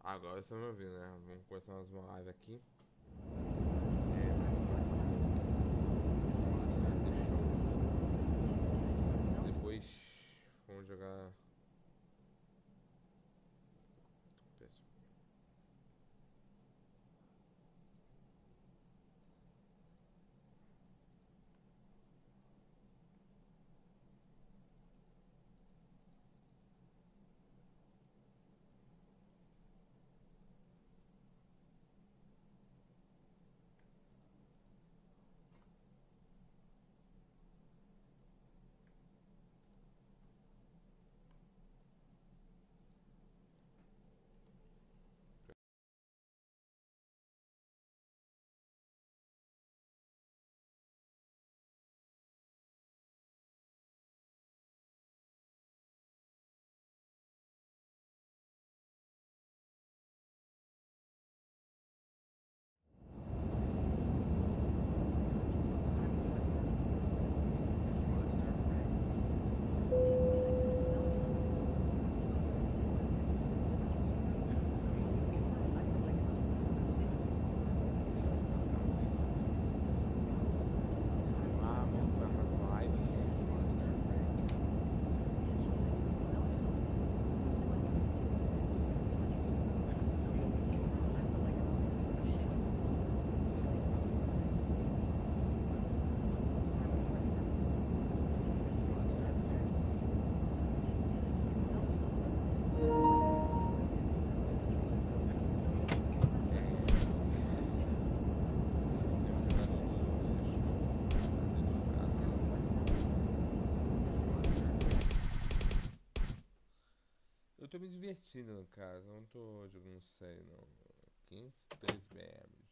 Agora você vai ouvir, né? Vamos começar mais uma live aqui. Depois vamos jogar. Eu tô me divertindo, no caso, eu não tô jogando sério, não. 503 BMs.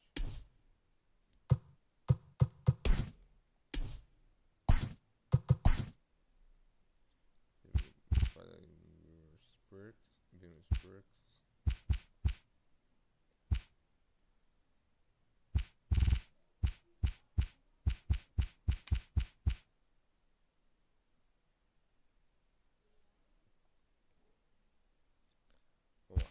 Para os perks, vimos perks. Vamos lá.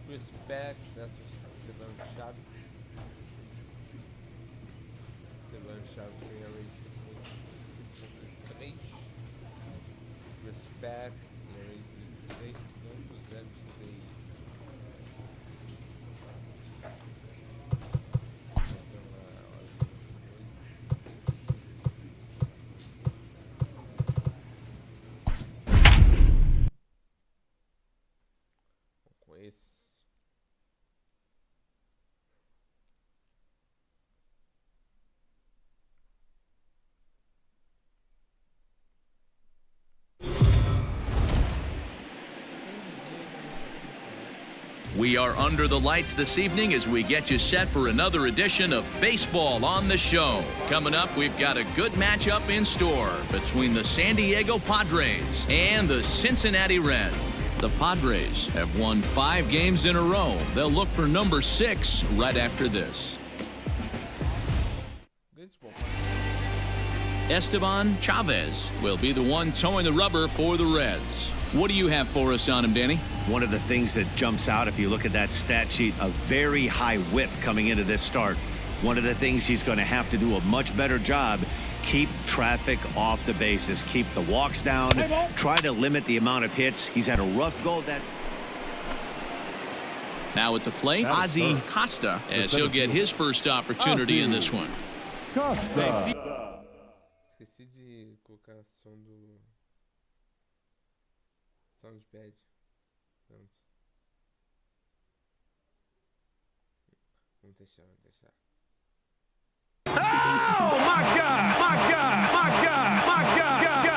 Respect versus Chaves. Chaves ganha rate 5.3. Respect ganha rate 3.06. Com esse. We are under the lights this evening as we get you set for another edition of Baseball on the Show. Coming up, we've got a good matchup in store between the San Diego Padres and the Cincinnati Reds. The Padres have won 5 games in a row. They'll look for number 6 right after this. Esteban Chavez will be the one towing the rubber for the Reds. What do you have for us on him, Danny? One of the things that jumps out, if you look at that stat sheet, a very high whip coming into this start. One of the things he's going to have to do a much better job, keep traffic off the bases, keep the walks down, try to limit the amount of hits. He's had a rough go. Now at the plate, Ozzy Costa, as he'll get his first opportunity in this one. Esqueci de colocar som do Soundpad. Vamos testar. Oh my God! My God! My God! My God!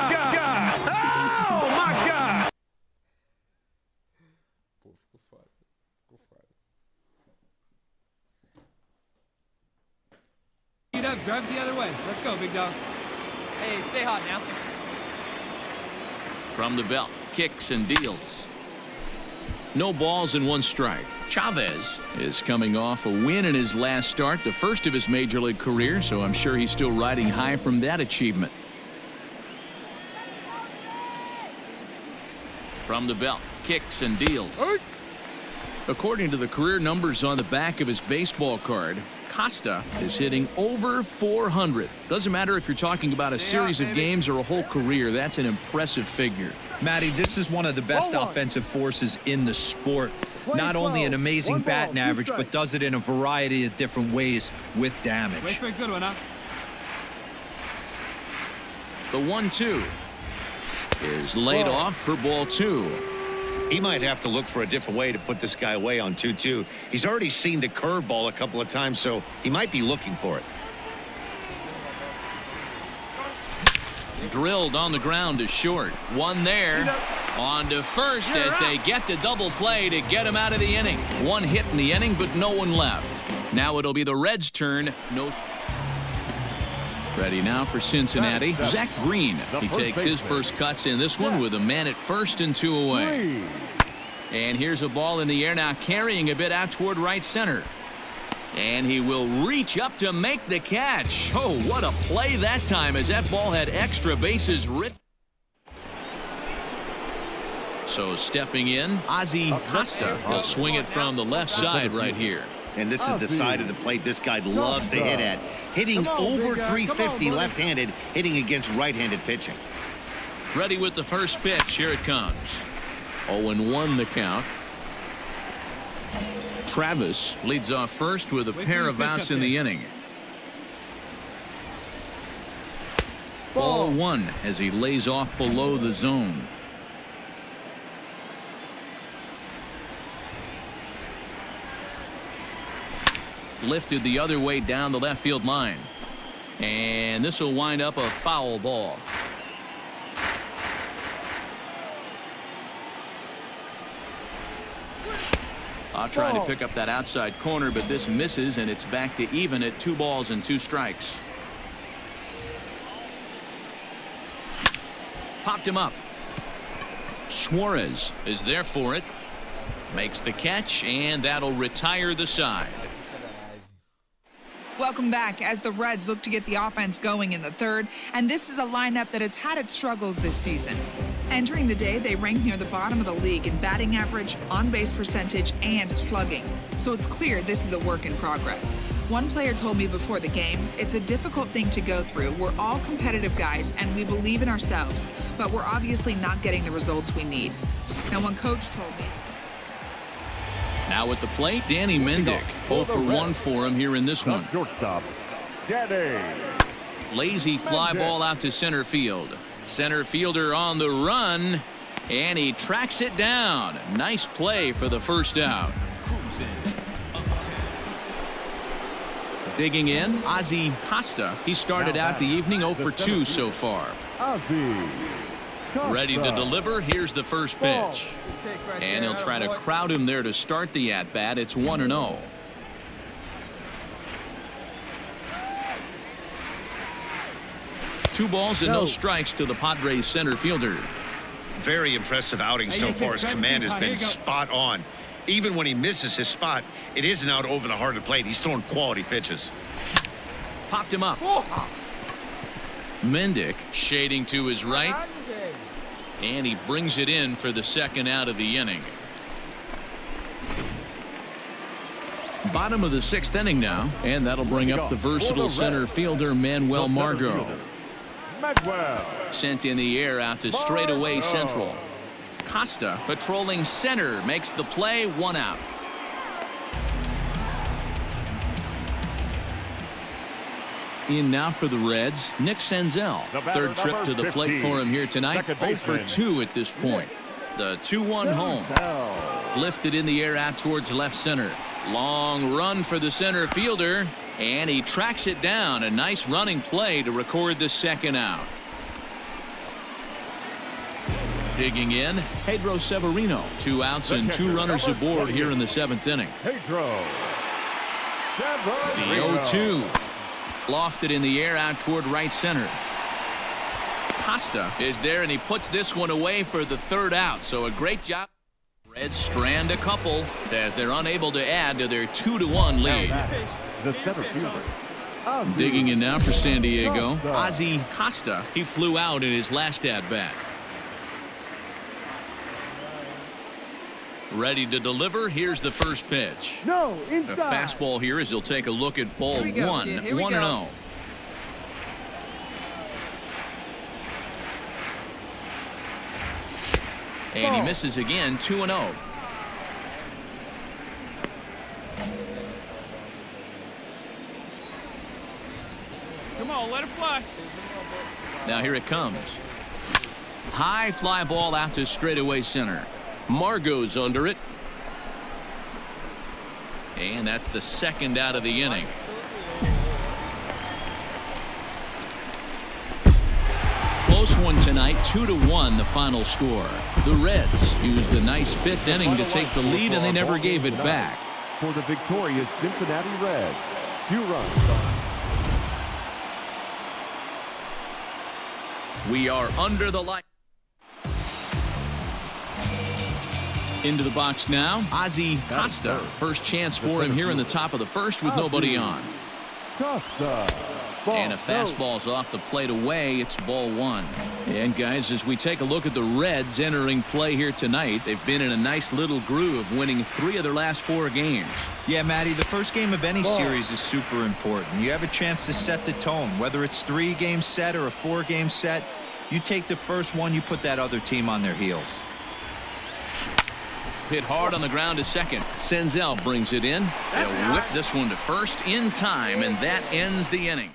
drive it the other way. Let's go, big dog. Hey, stay hot now. From the belt, kicks and deals. No balls and 1 strike. Chavez is coming off a win in his last start, the first of his major league career, so I'm sure he's still riding high from that achievement. From the belt, kicks and deals. According to the career numbers on the back of his baseball card, Costa is hitting over 400. Doesn't matter if you're talking about a series of games or a whole career. That's an impressive figure. Matty, this is one of the best offensive forces in the sport. Not only an amazing batting average, but does it in a variety of different ways with damage. Wait for a good one, huh? The 1-2 is laid off for ball 2. He might have to look for a different way to put this guy away on 2-2. He's already seen the curveball a couple of times, so he might be looking for it. Drilled on the ground to short. One there. On to first as they get the double play to get him out of the inning. 1 hit in the inning, but no one left. Now it'll be the Reds' turn. Ready now for Cincinnati. Zach Green. He takes his first cuts in this one with a man at first and 2 away. And here's a ball in the air now, carrying a bit out toward right center. And he will reach up to make the catch. Oh, what a play that time, as that ball had extra bases written. So stepping in, Ozzie Costa will swing it from the left side right here. And this is the side of the plate this guy loves to hit at. Hitting over 350 left-handed, hitting against right-handed pitching. Ready with the first pitch. Here it comes. 0-1 the count. Travis leads off first with a pair of outs in the inning. Ball 1 as he lays off below the zone. Lifted the other way down the left field line. And this will wind up a foul ball. Trying to pick up that outside corner, but this misses, and it's back to even at 2 balls and 2 strikes. Popped him up. Suarez is there for it. Makes the catch, and that'll retire the side. Welcome back as the Reds look to get the offense going in the 3rd, and this is a lineup that has had its struggles this season. Entering the day, they rank near the bottom of the league in batting average, on-base percentage, and slugging. So it's clear this is a work in progress. One player told me before the game, it's a difficult thing to go through. We're all competitive guys, and we believe in ourselves, but we're obviously not getting the results we need. Now, one coach told me. Now at the plate, Danny Mendick. 0 for 1 for him here in this one. Shortstop, Danny. Lazy fly ball out to center field. Center fielder on the run, and he tracks it down. Nice play for the first out. Digging in, Ozzie Costa. He started out the evening 0 for 2 so far. Ready to deliver. Here's the first pitch. And he'll try to crowd him there to start the at-bat. It's 1-0. Two balls and no strikes to the Padres center fielder. Very impressive outing so far. His command has been spot on. Even when he misses his spot, it isn't out over the heart of the plate. He's throwing quality pitches. Popped him up. Mendick shading to his right. And he brings it in for the second out of the inning. Bottom of the 6th inning now, and that'll bring up the versatile center fielder Manuel Margot. Sent in the air out to straightaway central. Costa patrolling center makes the play, 1 out. In now for the Reds, Nick Senzel. 3rd trip to the plate for him here tonight. 0 for 2 at this point. The 2-1 home. Lifted in the air out towards left center. Long run for the center fielder, and he tracks it down. A nice running play to record the second out. Digging in, Pedro Severino. 2 outs and 2 runners aboard here in the 7th inning. Pedro The 0-2. Lofted in the air out toward right center. Costa is there, and he puts this one away for the third out. So a great job. Reds strand a couple as they're unable to add to their 2-1 lead. The center fielder. Digging in now for San Diego, Ozzie Costa. He flew out in his last at-bat. Ready to deliver. Here's the first pitch. No, A inside. fastball here as he'll take a look at ball Here we go, one. kid. Here we 1-0. And he misses again. 2-0. Come on, let it fly. Now here it comes. High fly ball out to straightaway center. Margot's under it. And that's the second out of the inning. Close one tonight, 2-1 the final score. The Reds used a nice fifth inning to take the lead, and they never gave it back. For the victorious Cincinnati Reds, 2 runs. We are under the light. Into the box now, Ozzie Costa. First chance for him here in the top of the first with nobody on. Costa. And a fastball's off the plate away. It's ball one. And guys, as we take a look at the Reds entering play here tonight, they've been in a nice little groove, winning 3 of their last 4 games. Yeah, Matty, the first game of any series is super important. You have a chance to set the tone, whether it's 3-game set or a 4-game set. You take the first one, you put that other team on their heels. Hit hard on the ground to second. Senzel brings it in. They'll whip this one to first in time, and that ends the inning.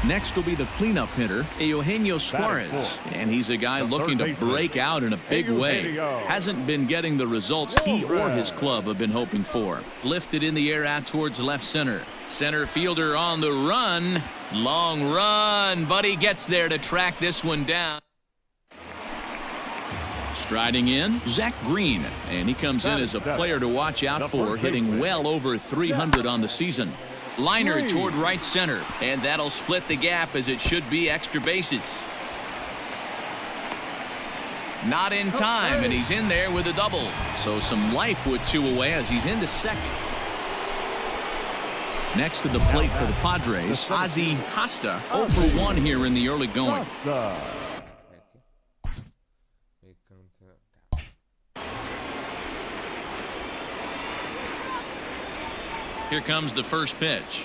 Next will be the cleanup hitter, Eugenio Suarez. And he's a guy looking to break out in a big way. Hasn't been getting the results he or his club have been hoping for. Lifted in the air out towards left center. Center fielder on the run. Long run, but he gets there to track this one down. Striding in, Zach Green. And he comes in as a player to watch out for, hitting well over 300 on the season. Liner toward right center, and that'll split the gap as it should be extra bases. Not in time, and he's in there with a double. So some life with 2 away as he's into second. Next to the plate for the Padres, Ozzie Costa, 0 for 1 here in the early going. Here comes the first pitch.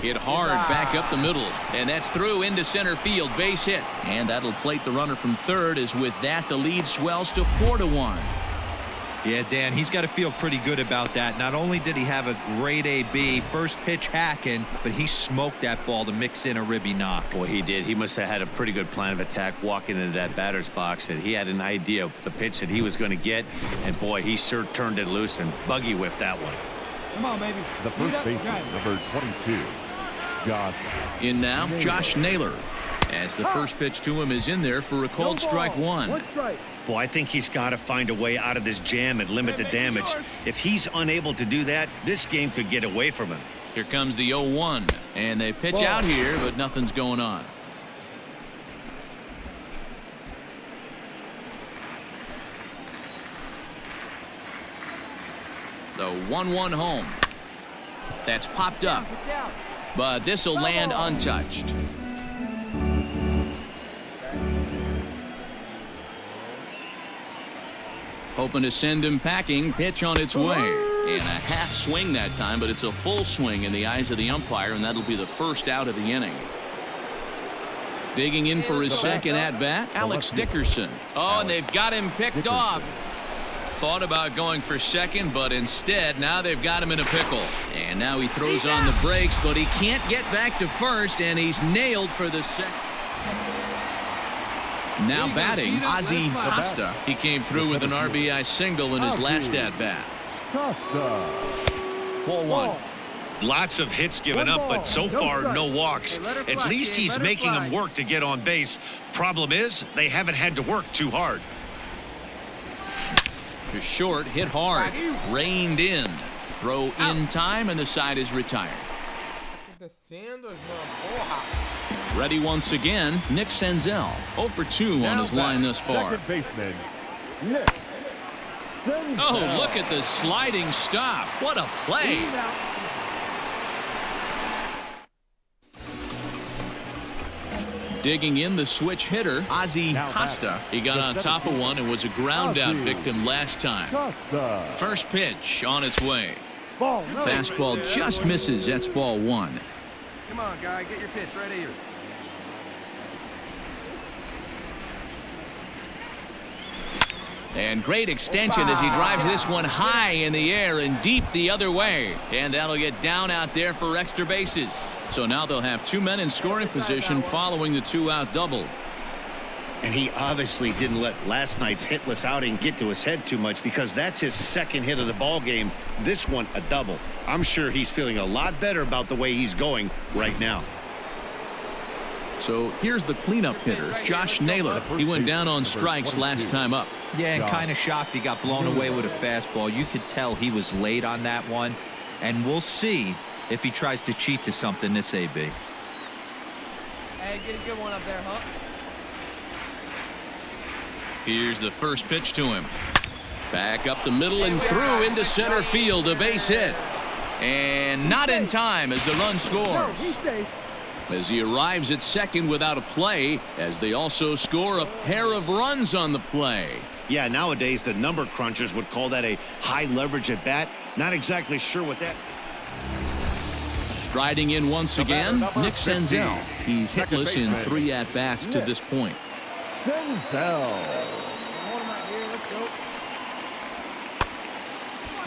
Hit hard back up the middle, and that's through into center field. Base hit, and that'll plate the runner from third. As with that, the lead swells to 4-1. Yeah, Dan, he's got to feel pretty good about that. Not only did he have a great AB, first pitch hacking, but he smoked that ball to mix in a ribby knock. Boy, he did. He must have had a pretty good plan of attack walking into that batter's box, and he had an idea of the pitch that he was going to get, and boy, he sure turned it loose and buggy whipped that one. Come on, baby. The first baseman, number 22, Josh. In now, Josh Naylor. As the first pitch to him is in there for a called strike 1. Boy, I think he's got to find a way out of this jam and limit the damage. If he's unable to do that, this game could get away from him. Here comes the 0-1, and they pitch out here, but nothing's going on. The 1-1 home. That's popped up, but this will land untouched. Hoping to send him packing. Pitch on its way. And a half swing that time, but it's a full swing in the eyes of the umpire, and that'll be the first out of the inning. Digging in for his second at-bat, Alex Dickerson. Oh, and they've got him picked off. Thought about going for second, but instead, now they've got him in a pickle. And now he throws on the brakes, but he can't get back to first, and he's nailed for the second. Now batting, Ozzie Costa. He came through with an RBI single in his last at-bat. Ball 1. Lots of hits given up, but so far no walks. At least he's making them work to get on base. Problem is, they haven't had to work too hard. To short, hit hard, reined in. Throw in time, and the side is retired. acontecendo, irmão? Porra! Ready once again, Nick Senzel. 0 for 2 on his line thus far. Second baseman, Nick Senzel. Oh, look at the sliding stop. What a play. Digging in the switch hitter, Ozzie Costa. He got on top of one and was a ground out victim last time. First pitch on its way. Fastball just misses. That's ball 1. Come on, guy, get your pitch right here. And great extension as he drives this one high in the air and deep the other way. And that'll get down out there for extra bases. So now they'll have 2 men in scoring position following the 2-out double. And he obviously didn't let last night's hitless outing get to his head too much, because that's his second hit of the ball game. This one a double. I'm sure he's feeling a lot better about the way he's going right now. So here's the cleanup hitter, Josh Naylor. He went down on strikes last time up. Yeah, and kind of shocked he got blown away with a fastball. You could tell he was late on that one. And we'll see if he tries to cheat to something this AB. Hey, get a good one up there, huh? Here's the first pitch to him. Back up the middle and through into center field, a base hit. And not in time as the run scores. As he arrives at second without a play, as they also score a pair of runs on the play. Yeah, nowadays the number crunchers would call that a high leverage at bat. Not exactly sure what that. Striding in once again, Nick Senzel. He's hitless in 3 at-bats to this point.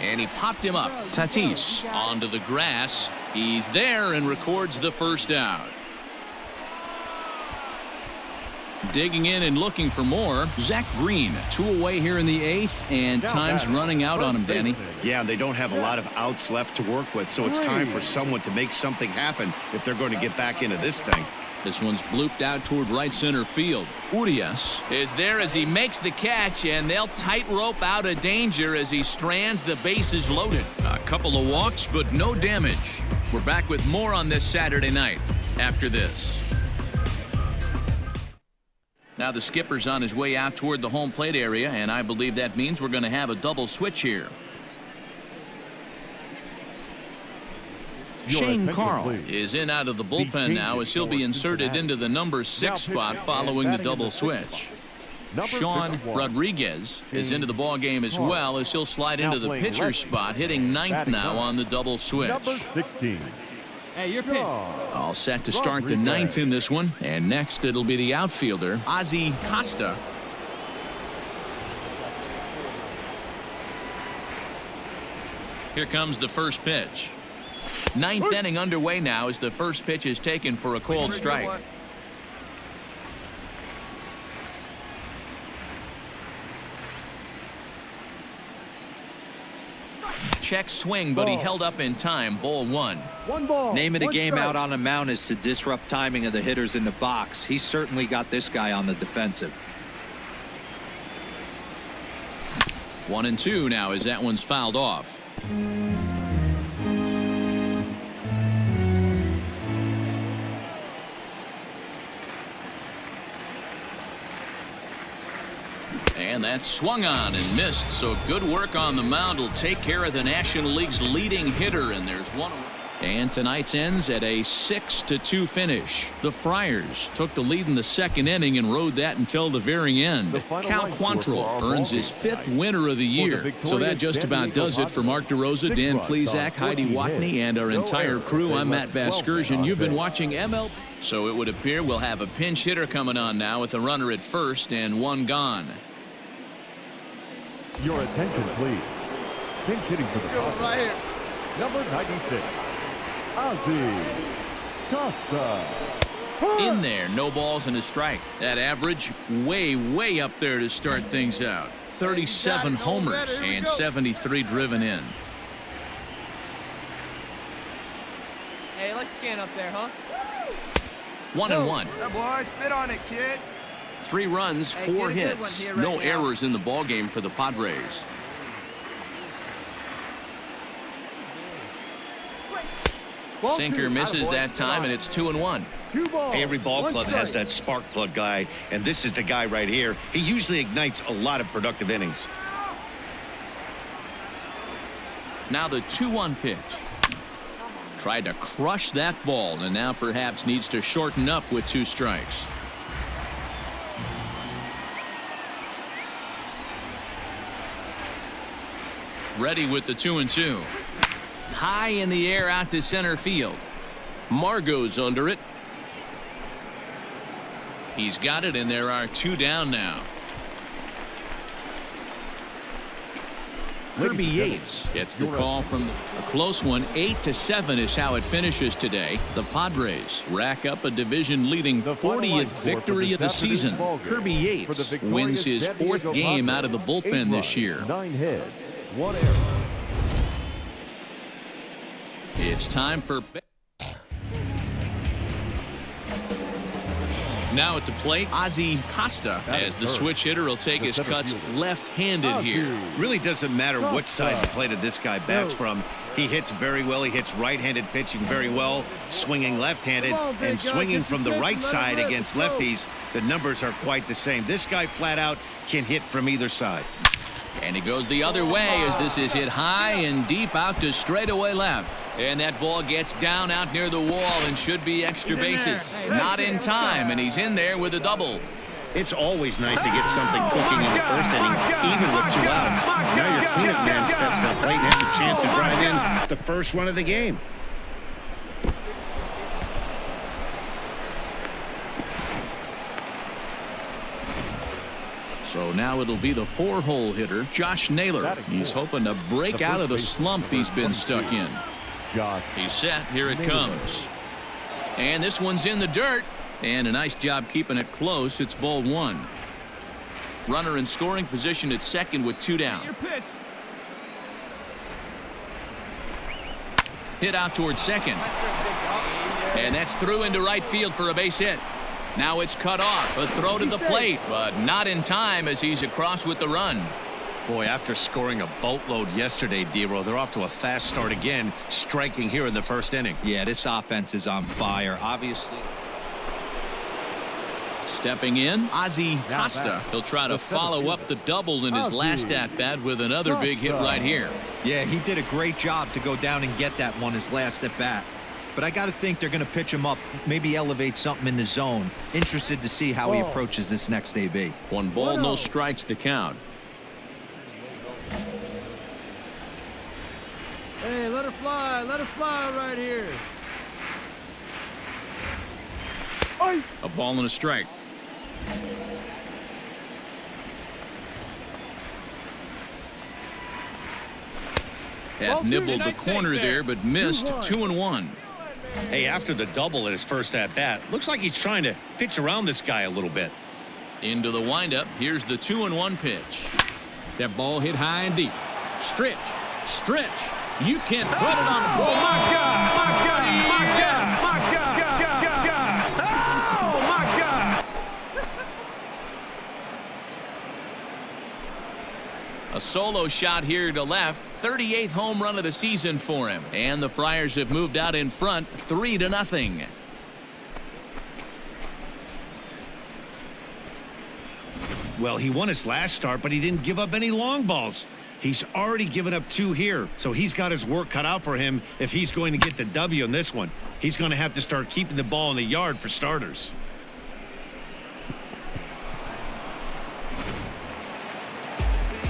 And he popped him up. Tatis onto the grass. He's there and records the first out. Digging in and looking for more, Zach Green. 2 away here in the 8th, and time's running out on him, Danny. Yeah, they don't have a lot of outs left to work with, so it's time for someone to make something happen if they're going to get back into this thing. This one's blooped out toward right center field. Urias is there as he makes the catch, and they'll tightrope out of danger as he strands the bases loaded. A couple of walks, but no damage. We're back with more on this Saturday night after this. Now the skipper's on his way out toward the home plate area, and I believe that means we're going to have a double switch here. Shane Carl is in out of the bullpen now as he'll be inserted into the number 6 spot following the double switch. Sean Rodriguez is into the ball game as well as he'll slide into the pitcher spot, hitting 9th now on the double switch. Hey, your pitch. All set to start the 9th in this one, and next it'll be the outfielder, Ozzie Costa. Here comes the first pitch. 9th inning underway now as the first pitch is taken for a cold strike. Check swing, but he held up in time. Ball 1. Name of the game out on the mound is to disrupt timing of the hitters in the box. He's certainly got this guy on the defensive. 1-2 now as that one's fouled off. And that's swung on and missed, so good work on the mound will take care of the National League's leading hitter, and there's one. And tonight's ends at a 6-2 finish. The Friars took the lead in the 2nd inning and rode that until the very end. Cal Quantrill earns his 5th winner of the year. So that just about does it for Mark DeRosa, Dan Plesac, Heidi Watney, and our entire crew. I'm Matt Vasgersian. You've been watching MLB. So it would appear we'll have a pinch hitter coming on now with a runner at first and one gone. Your attention, please. Pinch hitting for the Padres. Right here. Number 96, Ozzie Costa. In there, no balls and a strike. That average way up there to start things out. 37 homers and 73 driven in. Hey, like a can up there, huh? 1-1. That boy, spit on it, kid. 3 runs, 4 hits. No errors in the ball game for the Padres. Sinker misses that time, and it's 2-1. Hey, every ball club has that spark plug guy, and this is the guy right here. He usually ignites a lot of productive innings. Now the 2-1 pitch. Tried to crush that ball, and now perhaps needs to shorten up with 2 strikes. Ready with the 2-2. High in the air out to center field. Margot's under it. He's got it, and there are 2 down now. Kirby Yates gets the call from a close one. 8-7 is how it finishes today. The Padres rack up a division-leading 40th victory of the season. Kirby Yates wins his 4th game out of the bullpen this year. 9 hits, 1 error. It's time for... Now at the plate, Ozzie Costa, as the switch hitter, will take his cuts left-handed here. Really doesn't matter what side of the plate this guy bats from. He hits very well. He hits right-handed pitching very well, swinging left-handed, and swinging from the right side against lefties. The numbers are quite the same. This guy flat out can hit from either side. And he goes the other way as this is hit high and deep out to straightaway left. And that ball gets down out near the wall and should be extra bases. Not in time, and he's in there with a double. It's always nice to get something cooking in the first inning, even with 2 outs. Now your cleanup man steps to the plate and has a chance to drive in the first run of the game. So now it'll be the 4-hole hitter, Josh Naylor. He's hoping to break out of the slump he's been stuck in. He's set. Here it comes. And this one's in the dirt. And a nice job keeping it close. It's ball 1. Runner in scoring position at second with 2 down. Hit out towards second. And that's through into right field for a base hit. Now it's cut off. A throw to the plate, but not in time as he's across with the run. Boy, after scoring a boatload yesterday, D-Row, they're off to a fast start again, striking here in the first inning. Yeah, this offense is on fire, obviously. Stepping in, Ozzie Costa. He'll try to follow up the double in his last at-bat with another big hit right here. Yeah, he did a great job to go down and get that one his last at-bat. But I got to think they're going to pitch him up, maybe elevate something in the zone. Interested to see how he approaches this next AB. 1 ball, no strikes the count. Hey, let her fly right here. A ball and a strike. Had nibbled the corner there, but missed. 2-1. Hey, after the double at his first at-bat, looks like he's trying to pitch around this guy a little bit. Into the windup. Here's the 2-1 pitch. That ball hit high and deep. Stretch. You can't put it on the ball. Oh, my God! My God! My God! My God! Oh, my God! A solo shot here to left. 38th home run of the season for him. And the Friars have moved out in front 3-0. Well, he won his last start, but he didn't give up any long balls. He's already given up 2 here, so he's got his work cut out for him if he's going to get the W in this one. He's going to have to start keeping the ball in the yard for starters.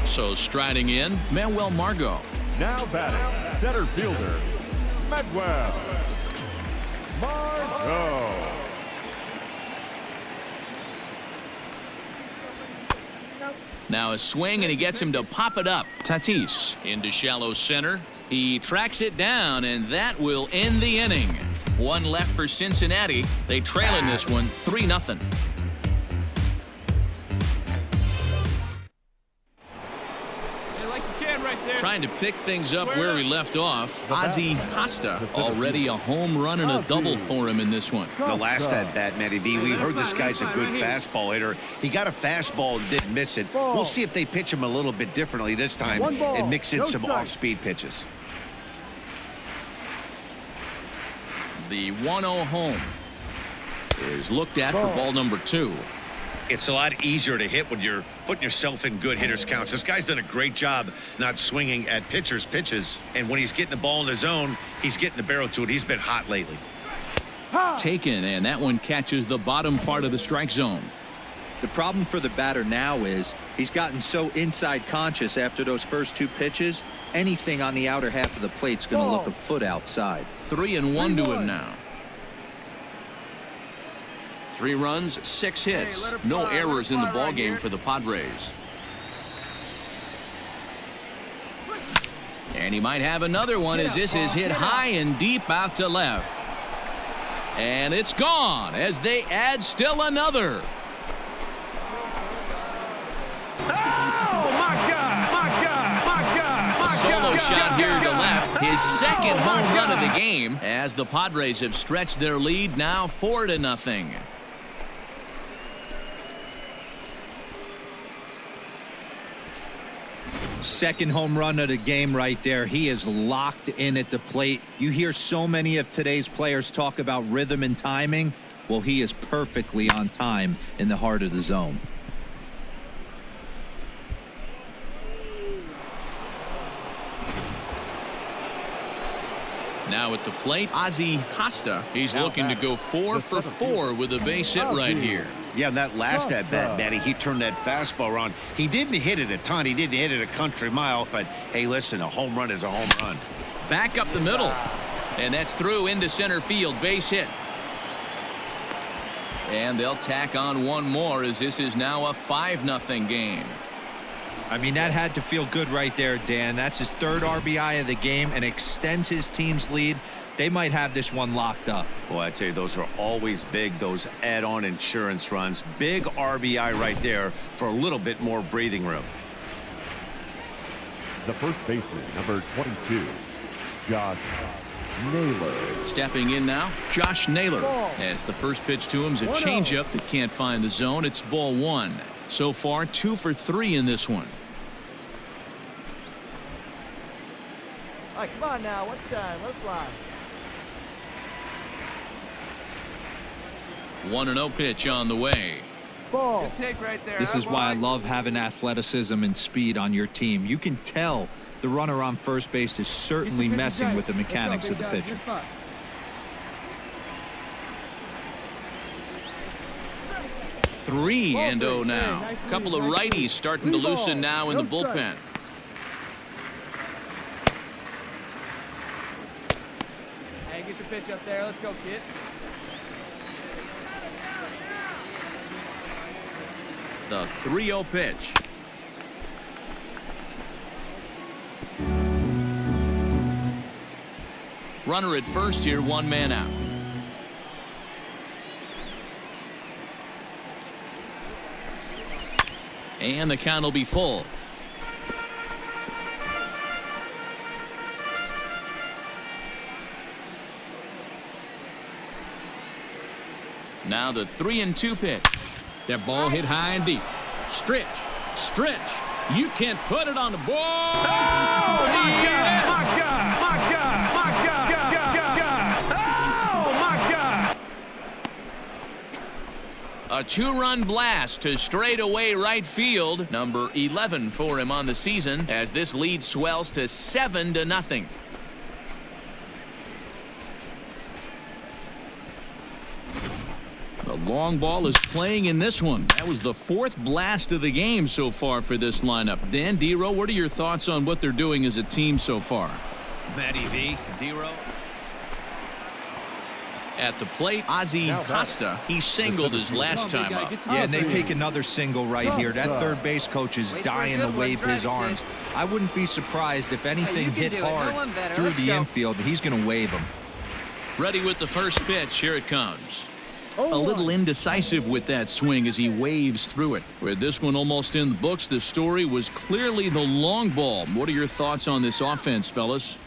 So striding in, Manuel Margot. Now batting, center fielder, Manuel Margot. Now a swing, and he gets him to pop it up. Tatis into shallow center. He tracks it down, and that will end the inning. 1 left for Cincinnati. They trail in this one 3-0. Trying to pick things up where he left off. Ozzie Costa, already a home run and a double for him in this one. The last at-bat, Matty V, we heard this guy's a good fastball hitter. He got a fastball and didn't miss it. We'll see if they pitch him a little bit differently this time and mix in some off-speed pitches. The 1-0 home is looked at for ball number 2. It's a lot easier to hit when you're putting yourself in good hitters counts. This guy's done a great job not swinging at pitchers' pitches. And when he's getting the ball in the zone, he's getting the barrel to it. He's been hot lately. Taken, and that one catches the bottom part of the strike zone. The problem for the batter now is he's gotten so inside conscious after those first 2 pitches. Anything on the outer half of the plate's going to look a foot outside. 3-1 to him now. 3 runs, 6 hits. No errors in the ball game for the Padres. And he might have another one as this is hit high and deep out to left. And it's gone as they add still another. Oh, my God! My God! My God! A solo shot here to left. His second home run of the game as the Padres have stretched their lead now 4-0. Second home run of the game right there. He is locked in at the plate. You hear so many of today's players talk about rhythm and timing. Well, he is perfectly on time in the heart of the zone. Now at the plate, Ozzie Costa. He's looking to go 4 for 4 with a base hit right here. Yeah, that last at bat, Matty, he turned that fastball around. He didn't hit it a ton. He didn't hit it a country mile. But, hey, listen, a home run is a home run. Back up the middle. And that's through into center field. Base hit. And they'll tack on one more as this is now a 5-0 game. I mean, that had to feel good right there, Dan. That's his 3rd RBI of the game and extends his team's lead. They might have this one locked up. Boy, I tell you, those are always big, those add-on insurance runs. Big RBI right there for a little bit more breathing room. The first baseman, number 22, Josh Naylor. Stepping in now, Josh Naylor. As the first pitch to him is a changeup that can't find the zone. It's ball 1. So far, 2 for 3 in this one. All right, come on now. What time? Let's fly. 1-0 pitch on the way. Good take right there. This is why I love having athleticism and speed on your team. You can tell the runner on first base is certainly messing with the mechanics of the pitcher. 3-0 now. A couple of righties starting to loosen now in the bullpen. Hey, get your pitch up there. Let's go, kid. The 3-0 pitch. Runner at first here, 1 man out. And the count will be full. Now the 3-2 pitch. That ball hit high and deep. Stretch. You can't put it on the ball. Oh, my God! My God! My God! My God! Oh, my God! A 2-run blast to straightaway right field. Number 11 for him on the season as this lead swells to 7-0. The long ball is playing in this one. That was the 4th blast of the game so far for this lineup. Dan, D-Row, what are your thoughts on what they're doing as a team so far? Matty V, D-Row. At the plate, Ozzie Costa. He singled his last time up. Yeah, and they take another single right here. That third base coach is dying to wave his arms. I wouldn't be surprised if anything hit hard through the infield. He's going to wave him. Ready with the first pitch. Here it comes. A little indecisive with that swing as he waves through it. With this one almost in the books, the story was clearly the long ball. What are your thoughts on this offense, fellas?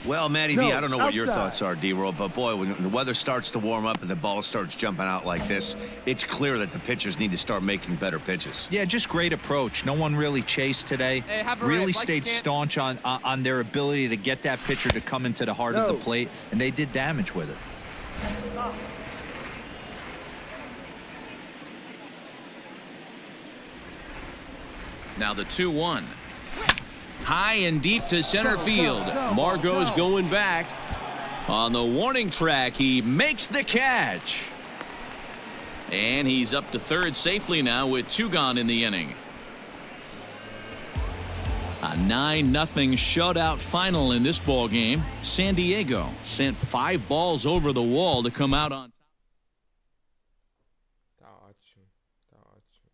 Well, Matty V, I don't know what your thoughts are, D-Roll, but boy, when the weather starts to warm up and the ball starts jumping out like this, it's clear that the pitchers need to start making better pitches. Yeah, just great approach. No one really chased today. Really stayed staunch on their ability to get that pitcher to come into the heart of the plate, and they did damage with it. Now the 2-1. High and deep to center field. Margot's going back. On the warning track, he makes the catch. And he's up to third safely now with 2 gone in the inning. A 9-0 shutout final in this ball game. San Diego sent 5 balls over the wall to come out on top. Tá ótimo, tá ótimo.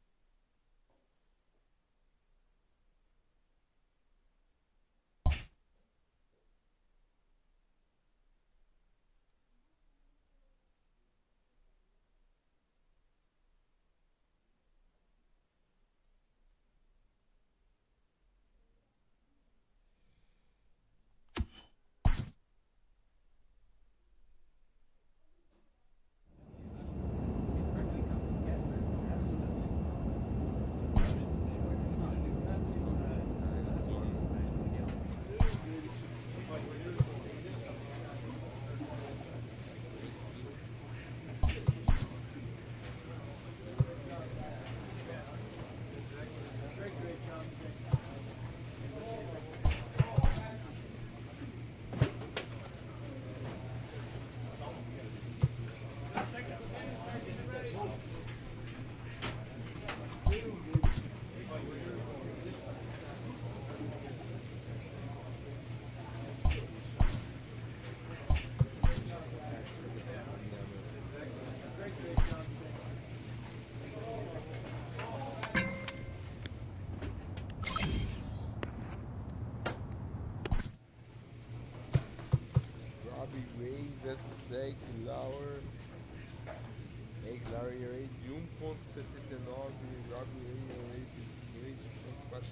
Eglar rate de 1.79, Robbie rate de 2.46.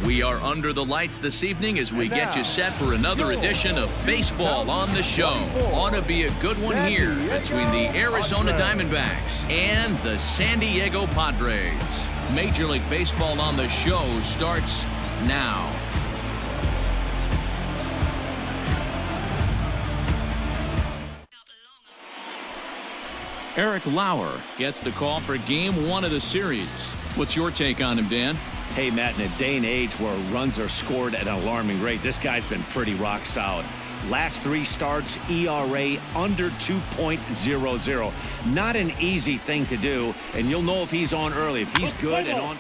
We are under the lights this evening as we get you set for another edition of Baseball on the Show. Ought to be a good one here between the Arizona Diamondbacks and the San Diego Padres. Major League Baseball on the Show starts now. Eric Lauer gets the call for Game 1 of the series. What's your take on him, Dan? Hey, Matt, in a day and age where runs are scored at an alarming rate, this guy's been pretty rock solid. Last 3 starts, ERA under 2.00. Not an easy thing to do, and you'll know if he's on early. If he's good and on.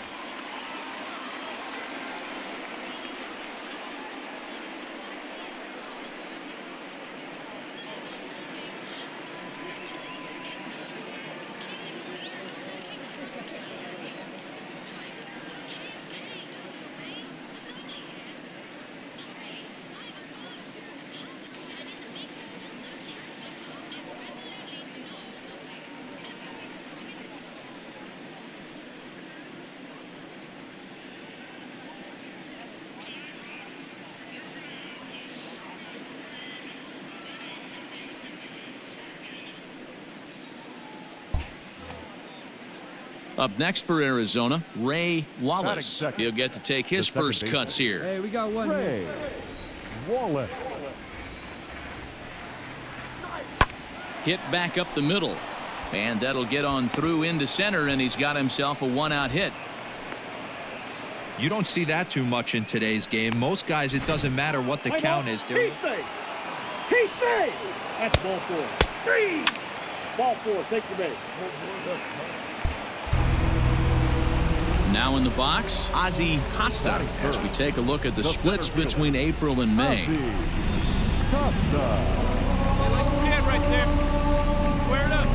Up next for Arizona, Ray Wallace. He'll get to take his first cuts here. Hey, we got one. Ray Wallace. Hit back up the middle. And that'll get on through into center, and he's got himself a 1-out hit. You don't see that too much in today's game. Most guys, it doesn't matter what the count is. He safe. That's ball 4. 3. Ball 4. Take the base. Now in the box, Ozzie Costa, as we take a look at the splits between April and May. Like a kid right there. Square it up.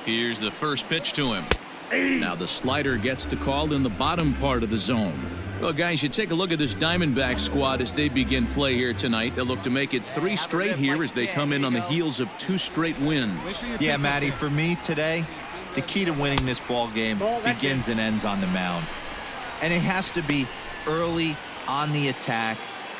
Here's the first pitch to him. Now the slider gets the call in the bottom part of the zone. Well, guys, you take a look at this Diamondback squad as they begin play here tonight. They'll look to make it 3 straight here as they come in on the heels of 2 straight wins. Yeah, Matty, for me today, the key to winning this ball game begins and ends on the mound. And it has to be early on the attack,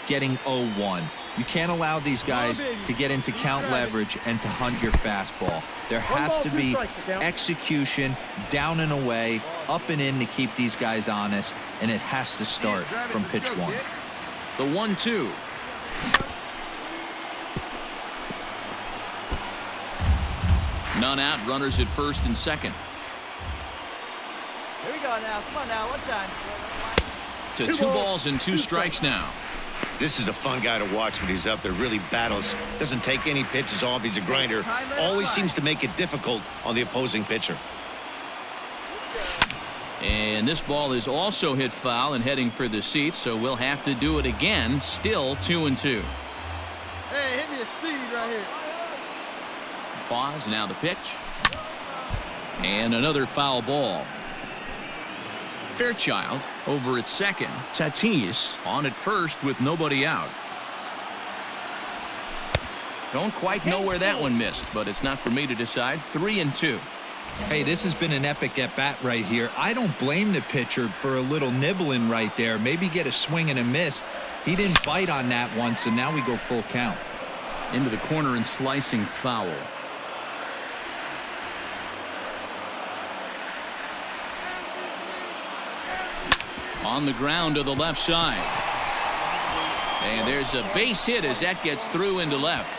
getting 0-1. You can't allow these guys to get into count leverage and to hunt your fastball. There has to be execution, down and away, up and in to keep these guys honest, and it has to start from pitch 1. The 1-2. None out, runners at first and second. Here we go now. Come on now. One time. To 2 balls and 2 strikes now. This is a fun guy to watch when he's up there. Really battles. Doesn't take any pitches off. He's a grinder. Always seems to make it difficult on the opposing pitcher. And this ball is also hit foul and heading for the seats, so we'll have to do it again. Still 2-2. Hey, hit me a seed right here. Pause. Now the pitch. And another foul ball. Fairchild over at second. Tatis on at first with nobody out. Don't quite know where that one missed, but it's not for me to decide. 3-2. Hey, this has been an epic at-bat right here. I don't blame the pitcher for a little nibbling right there. Maybe get a swing and a miss. He didn't bite on that one, so now we go full count. Into the corner and slicing foul. On the ground to the left side. And there's a base hit as that gets through into left.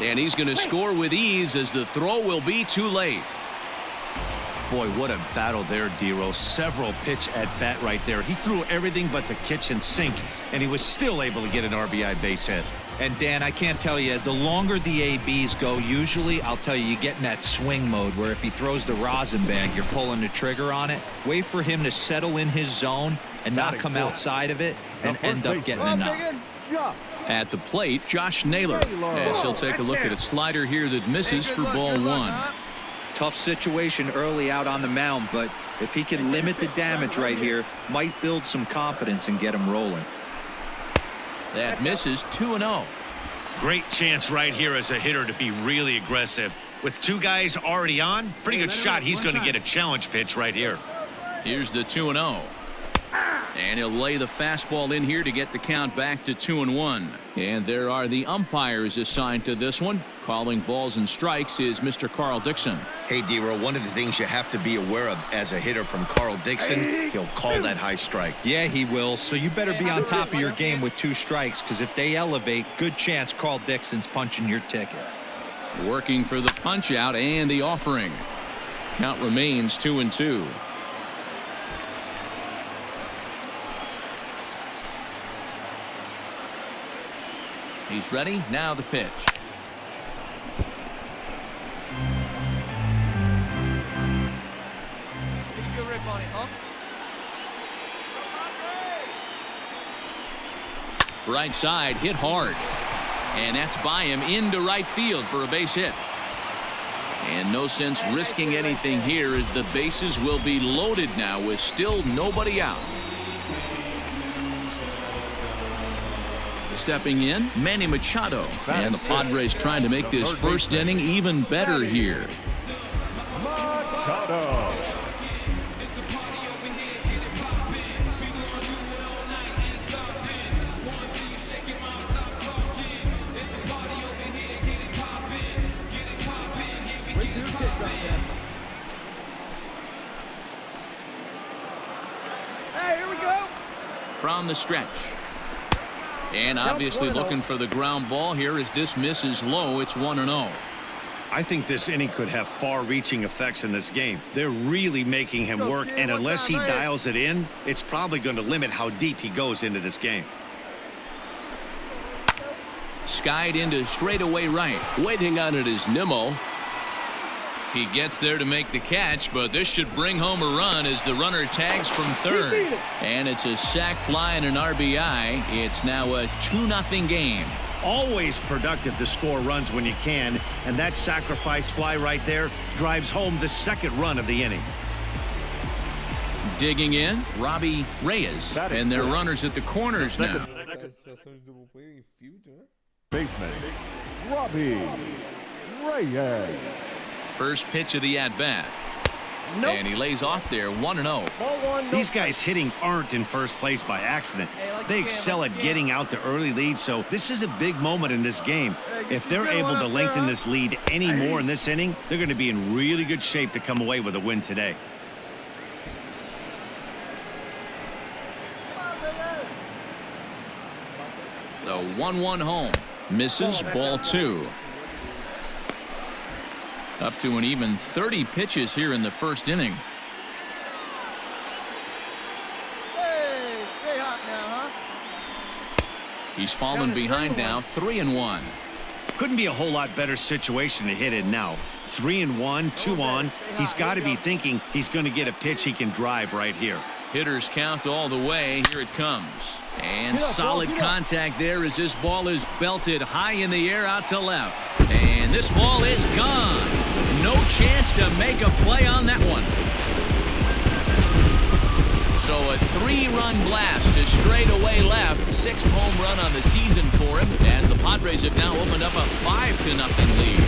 And he's going to score with ease as the throw will be too late. Boy, what a battle there, D-Roll. Several pitch at bat right there. He threw everything but the kitchen sink, and he was still able to get an RBI base hit. And Dan, I can't tell you, the longer the ABs go, usually, I'll tell you, you get in that swing mode where if he throws the rosin bag, you're pulling the trigger on it. Wait for him to settle in his zone and not come outside of it and end up getting a knock. At the plate, Josh Naylor, as he'll take a look at a slider here that misses for ball 1. Tough situation early out on the mound, but if he can limit the damage right here, might build some confidence and get him rolling. That misses. 2-0. Great chance right here as a hitter to be really aggressive. With 2 guys already on, pretty good shot. He's going to get a challenge pitch right here. Here's the 2-0. And he'll lay the fastball in here to get the count back to 2-1. And there are the umpires assigned to this one. Calling balls and strikes is Mr. Carl Dixon. Hey, D-Roll, one of the things you have to be aware of as a hitter from Carl Dixon, he'll call that high strike. Yeah, he will. So you better be on top of your game with 2 strikes, because if they elevate, good chance Carl Dixon's punching your ticket. Working for the punch out and the offering. Count remains 2-2. He's ready. Now the pitch. Good rip on it, huh? Right side, hit hard. And that's by him into right field for a base hit. And no sense risking anything here as the bases will be loaded now with still nobody out. Stepping in, Manny Machado. And the Padres trying to make this first inning even better here. Machado. Hey, here we go. From the stretch. And obviously looking for the ground ball here as this misses low. It's 1-0. I think this inning could have far-reaching effects in this game. They're really making him work, and unless he dials it in, it's probably going to limit how deep he goes into this game. Skied into straightaway right. Waiting on it is Nimmo. He gets there to make the catch, but this should bring home a run as the runner tags from third. And it's a sac fly and an RBI. It's now a 2-0 game. Always productive to score runs when you can, and that sacrifice fly right there drives home the second run of the inning. Digging in, Robbie Reyes. And their runners at the corners now. Baseman, Robbie Reyes. First pitch of the at-bat. Nope. And he lays off there 1-0. These guys hitting aren't in first place by accident. They excel at getting out to early leads, so this is a big moment in this game. If they're able to lengthen this lead any more in this inning, they're going to be in really good shape to come away with a win today. The 1-1 home. Misses, ball 2. Up to an even 30 pitches here in the first inning. Hey, stay hot now, huh? He's fallen behind now, 3-1. Couldn't be a whole lot better situation to hit in now. 3-1, 2 on. He's got to be thinking he's going to get a pitch he can drive right here. Hitters count all the way. Here it comes. And solid contact there as this ball is belted high in the air out to left. And this ball is gone. No chance to make a play on that one. So a 3-run blast to straightaway left. 6th home run on the season for him, as the Padres have now opened up a 5-0 lead.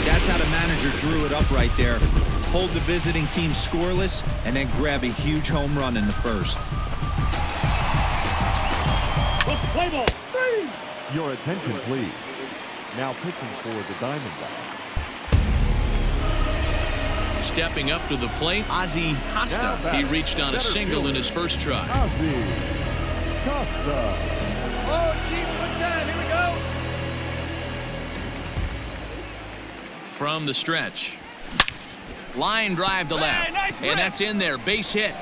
That's how the manager drew it up right there. Hold the visiting team scoreless and then grab a huge home run in the first. Play ball. 3. Your attention, please. Now pitching for the Diamondbacks. Stepping up to the plate, Ozzie Costa. He reached on a single in his first try. Ozzie Costa. Oh, gee, good time. Here we go. From the stretch. Line drive to left. Hey, nice and that's in there. Base hit.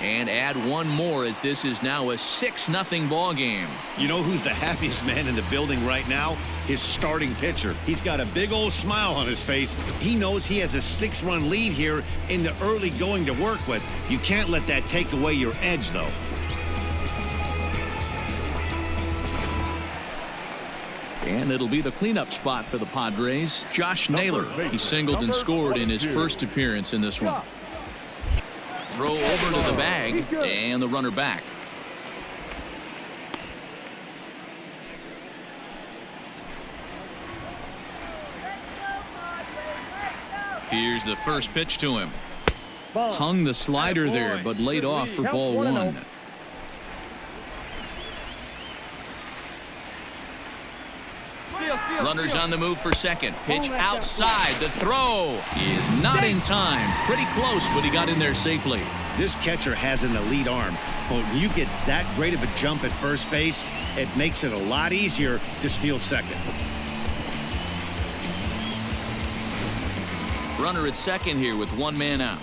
And add one more as this is now a 6-0 ball game. You know who's the happiest man in the building right now? His starting pitcher. He's got a big old smile on his face. He knows he has a 6-run lead here in the early going to work with. You can't let that take away your edge, though. And it'll be the cleanup spot for the Padres. Josh Naylor. He singled and scored in his first appearance in this one. Throw over to the bag and the runner back. Here's the first pitch to him. Hung the slider there, but laid off for ball 1. Runners on the move for second. Pitch outside. The throw is not in time. Pretty close, but he got in there safely. This catcher has an elite arm. When you get that great of a jump at first base, it makes it a lot easier to steal second. Runner at second here with 1 man out.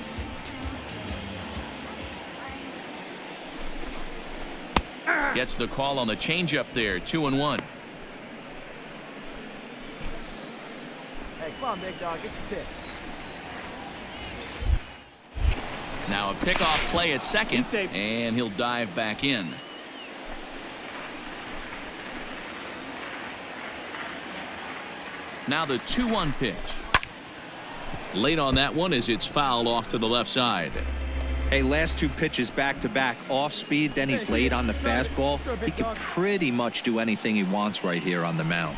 Gets the call on the changeup there. 2-1. Hey, come on, big dog. Get your pitch. Now a pickoff play at second, and he'll dive back in. Now the 2-1 pitch. Late on that one as it's fouled off to the left side. Hey, last 2 pitches back-to-back off speed, then he's laid on the fastball. He can pretty much do anything he wants right here on the mound.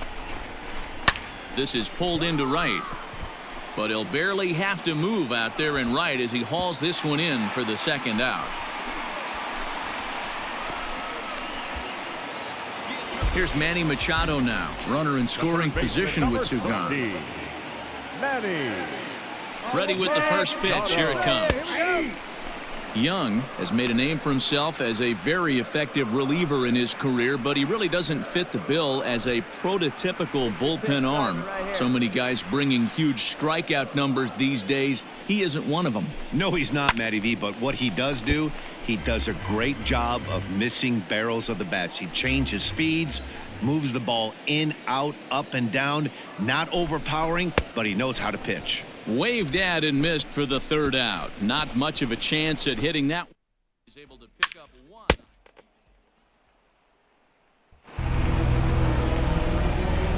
This is pulled into right, but he'll barely have to move out there in right as he hauls this one in for the second out. Here's Manny Machado now, runner in scoring position with Sugan. Manny. Ready with the first pitch. Here it comes. Young has made a name for himself as a very effective reliever in his career, but he really doesn't fit the bill as a prototypical bullpen arm. So many guys bringing huge strikeout numbers these days. He isn't one of them. No, he's not, Matty V, but what he does do, he does a great job of missing barrels of the bats. He changes speeds, moves the ball in, out, up, and down. Not overpowering, but he knows how to pitch. Waved at and missed for the third out. Not much of a chance at hitting that. He's able to pick up 1.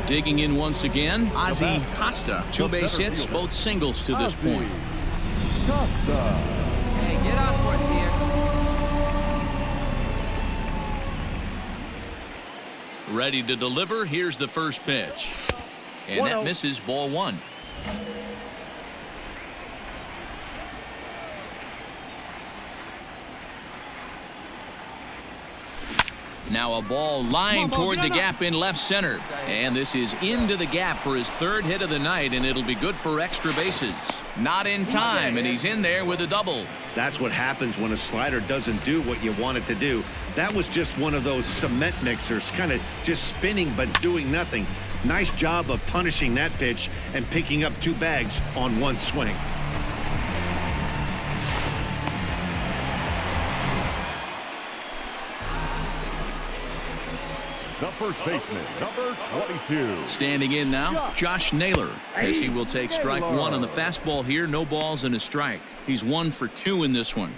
Digging in once again, Ozzie Costa. 2 base hits, both singles to this point. Hey, get off course here. Ready to deliver. Here's the first pitch. And that misses, ball 1. Now a ball lined toward the gap in left center. And this is into the gap for his 3rd hit of the night, and it'll be good for extra bases. Not in time, and he's in there with a double. That's what happens when a slider doesn't do what you want it to do. That was just one of those cement mixers, kind of just spinning but doing nothing. Nice job of punishing that pitch and picking up 2 bags on 1 swing. The first baseman, number 22. Standing in now, Josh Naylor, as he will take strike 1 on the fastball here. No balls and a strike. He's 1 for 2 in this one.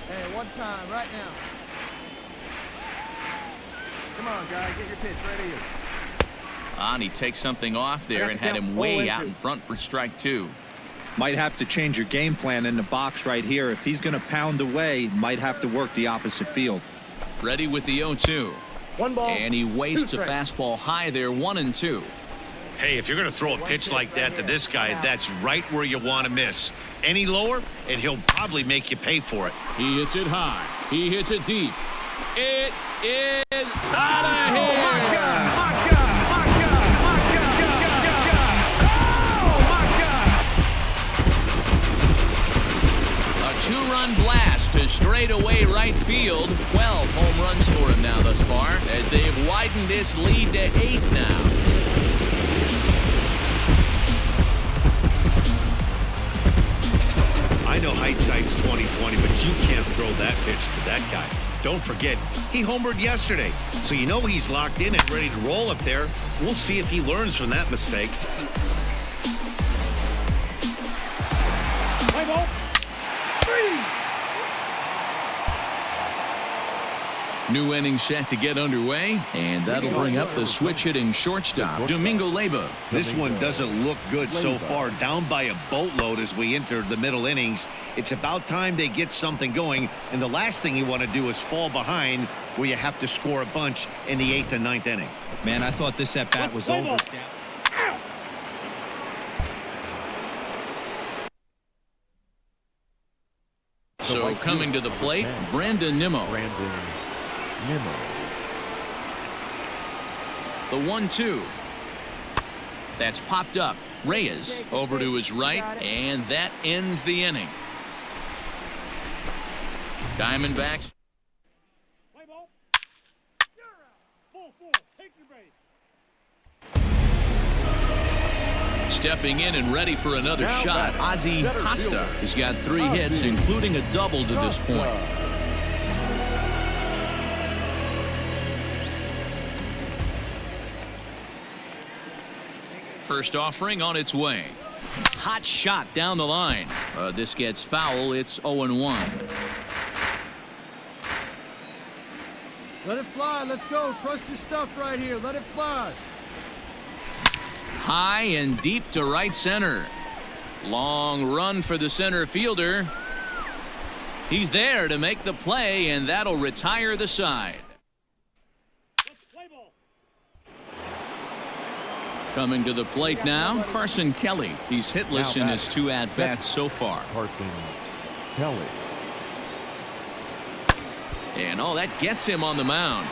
Hey, one time, right now. Come on, guy, get your pitch right here. And he takes something off there and had him way out in front for strike 2. Might have to change your game plan in the box right here. If he's going to pound away, might have to work the opposite field. Ready with the 0-2. 1 ball. And he wastes a fastball high there, 1-2. Hey, if you're going to throw a pitch like that to this guy, that's right where you want to miss. Any lower, and he'll probably make you pay for it. He hits it high. He hits it deep. It is out of here. My God! My God! My God! My God! Oh, my God! A 2-run blast to straightaway right field. 12 home runs for him now thus far, as they've widened this lead to 8 now. I know hindsight's 20/20, but you can't throw that pitch to that guy. Don't forget, he homered yesterday, so you know he's locked in and ready to roll up there. We'll see if he learns from that mistake. Play ball. 3. New inning set to get underway, and that'll bring up the switch-hitting shortstop, Domingo Leyba. This one doesn't look good so far. Down by a boatload as we enter the middle innings. It's about time they get something going, and the last thing you want to do is fall behind where you have to score a bunch in the 8th and 9th inning. Man, I thought this at-bat was over. So coming to the plate, Brandon Nimmo. The 1-2. That's popped up. Reyes over to his right, and that ends the inning. Diamondbacks. Play ball. You're out. Ball 4. Take your base. Stepping in and ready for another shot, Ozzie Costa has got 3 hits, including a double to this point. First offering on its way. Hot shot down the line. This gets foul. It's 0-1. Let it fly. Let's go. Trust your stuff right here. Let it fly. High and deep to right center. Long run for the center fielder. He's there to make the play, and that'll retire the side. Coming to the plate now, Carson Kelly. He's hitless in his 2 at-bats so far. Carson Kelly. And that gets him on the mound.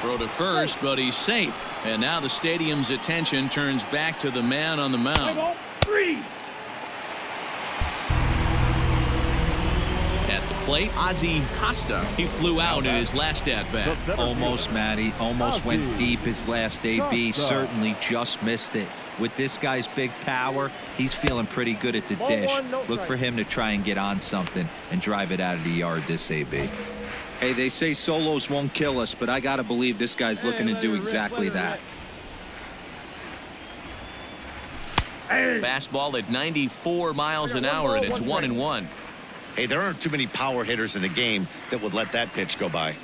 Throw to first, but he's safe. And now the stadium's attention turns back to the man on the mound. 3. At the plate, Ozzie Costa. He flew out in his last at-bat. Almost, Matty. Almost went deep his last AB. Certainly just missed it. With this guy's big power, he's feeling pretty good at the dish. Look for him to try and get on something and drive it out of the yard this AB. Hey, they say solos won't kill us, but I got to believe this guy's looking to do exactly that. Fastball at 94 miles an hour, and it's 1-1. Hey, there aren't too many power hitters in the game that would let that pitch go by.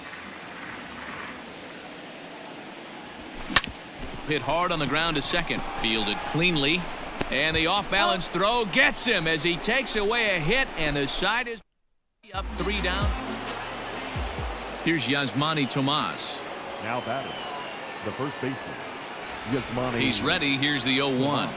Hit hard on the ground to second. Fielded cleanly. And the off-balance throw gets him as he takes away a hit, and the side is up 3 down. Here's Yasmani Tomas. Now batting, the first baseman, Yasmani. He's ready. Here's the 0-1.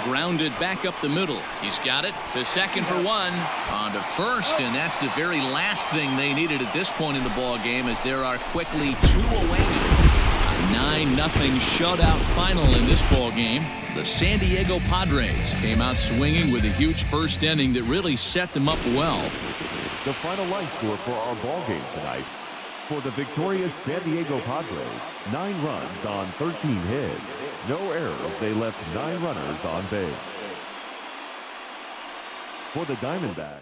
Grounded back up the middle. He's got it to second for 1. On to first, and that's the very last thing they needed at this point in the ball game, as there are quickly 2 away now. A 9-0 shutout final in this ball game. The San Diego Padres came out swinging with a huge first inning that really set them up well. The final line score for our ball game tonight. For the victorious San Diego Padres, 9 runs on 13 hits. No errors. They left 9 runners on base. For the Diamondbacks,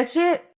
That's it.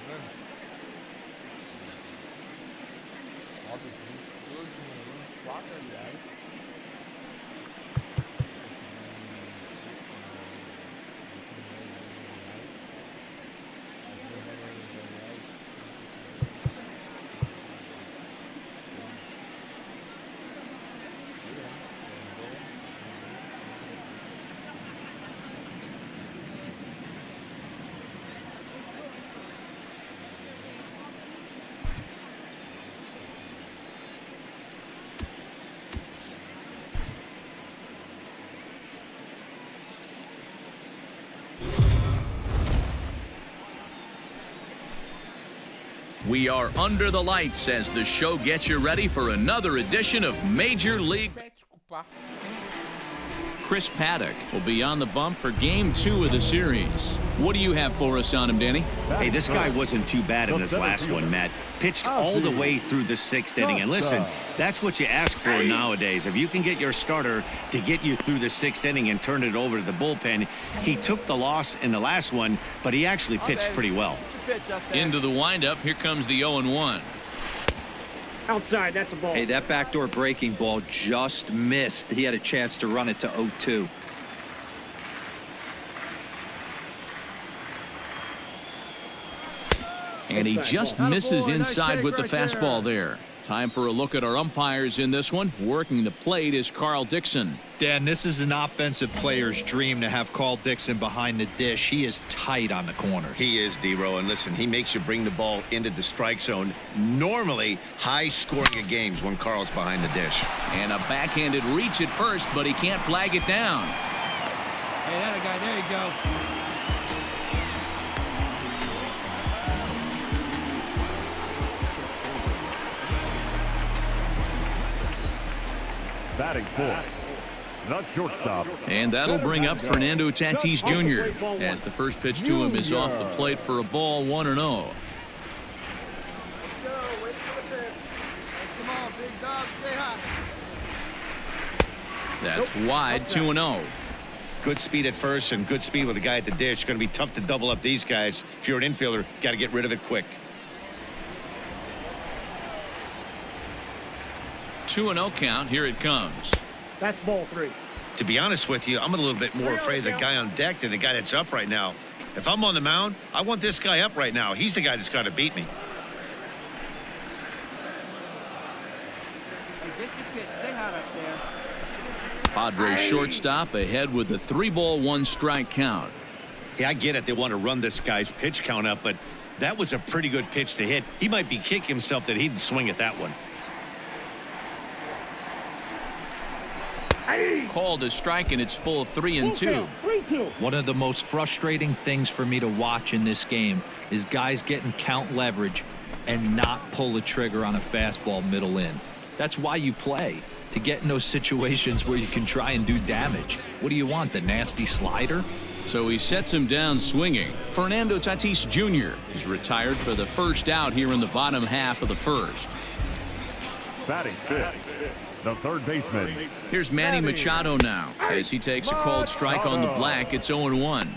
vendo? Óbvio, 22 minutos, 4 aliás. We are under the lights as the show gets you ready for another edition of Major League. Chris Paddock will be on the bump for Game 2 of the series. What do you have for us on him, Danny? Hey, this guy wasn't too bad in this last one, Matt. Pitched all the way through the 6th inning. And listen, that's what you ask for nowadays. If you can get your starter to get you through the 6th inning and turn it over to the bullpen, he took the loss in the last one, but he actually pitched pretty well. Into the windup, here comes the 0-1. Outside, that's a ball. Hey, that backdoor breaking ball just missed. He had a chance to run it to 0-2. And he just misses inside with the fastball there. Time for a look at our umpires in this one. Working the plate is Carl Dixon. Dan, this is an offensive player's dream to have Carl Dixon behind the dish. He is tight on the corners. He is, D-Row, and listen, he makes you bring the ball into the strike zone. Normally, high scoring of games when Carl's behind the dish. And a backhanded reach at first, but he can't flag it down. Hey, that guy, there you go. Batting fourth, the shortstop. And that'll bring up Fernando Tatis Jr. as the first pitch to him is off the plate for a ball, 1-0. Come on, big dog, stay hot. That's wide, 2-0. Good speed at first and good speed with the guy at the dish. Going to be tough to double up these guys. If you're an infielder, got to get rid of it quick. 2-0 count. Here it comes. That's ball 3. To be honest with you, I'm a little bit more afraid of the guy on deck than the guy that's up right now. If I'm on the mound, I want this guy up right now. He's the guy that's got to beat me. Hey, get your pitch. Stay hot up there. Padres shortstop ahead with a 3-1 count. Yeah, I get it. They want to run this guy's pitch count up, but that was a pretty good pitch to hit. He might be kicking himself that he didn't swing at that one. Called a strike, and it's full 3-2. 3-2. One of the most frustrating things for me to watch in this game is guys getting count leverage and not pull the trigger on a fastball middle in. That's why you play, to get in those situations where you can try and do damage. What do you want, the nasty slider? So he sets him down swinging. Fernando Tatis Jr. is retired for the first out here in the bottom half of the first. Batting fifth, the third baseman. Here's Manny Machado now as he takes a called strike on the black. It's 0-1.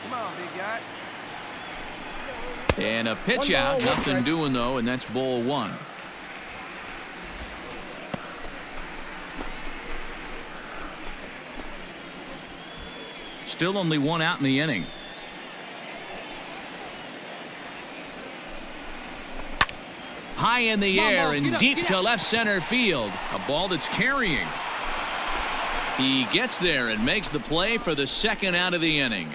Come on, big guy. And a pitch out. Nothing doing, though, and that's ball 1. Still only 1 out in the inning. High in the air and deep to left center field. A ball that's carrying. He gets there and makes the play for the second out of the inning.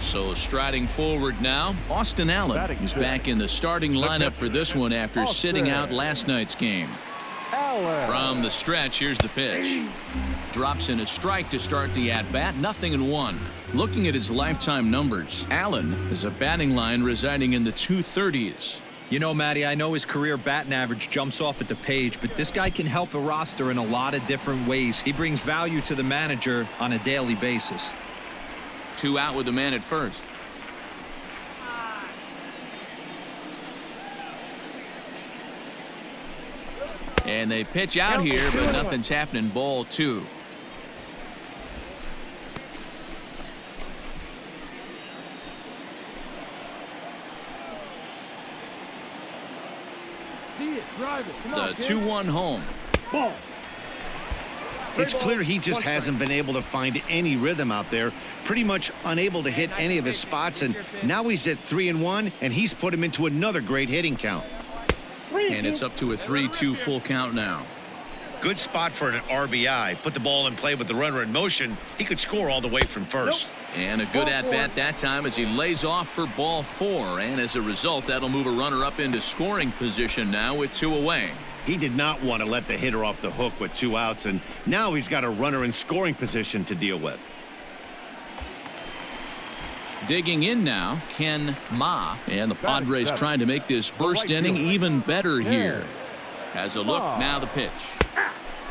So striding forward now, Austin Allen is back in the starting lineup for this one after sitting out last night's game. From the stretch, here's the pitch. Drops in a strike to start the at-bat, 0-1. Looking at his lifetime numbers, Allen has a batting line residing in the 230s. You know, Matty, I know his career batting average jumps off at the page, but this guy can help a roster in a lot of different ways. He brings value to the manager on a daily basis. 2 out with the man at first. And they pitch out here, but nothing's happening. Ball 2. See it, drive it. Come on, The kid. 2-1 home. Ball. It's clear he just hasn't been able to find any rhythm out there. Pretty much unable to hit any of his spots, and now he's at 3-1, and he's put him into another great hitting count. And it's up to a 3-2 full count now. Good spot for an RBI. Put the ball in play with the runner in motion. He could score all the way from first. And a good at-bat that time as he lays off for ball 4. And as a result, that'll move a runner up into scoring position now with 2 away. He did not want to let the hitter off the hook with 2 outs, and now he's got a runner in scoring position to deal with. Digging in now, Ken Ma. And the Padres trying to make this first inning even better here. Has a look, now the pitch.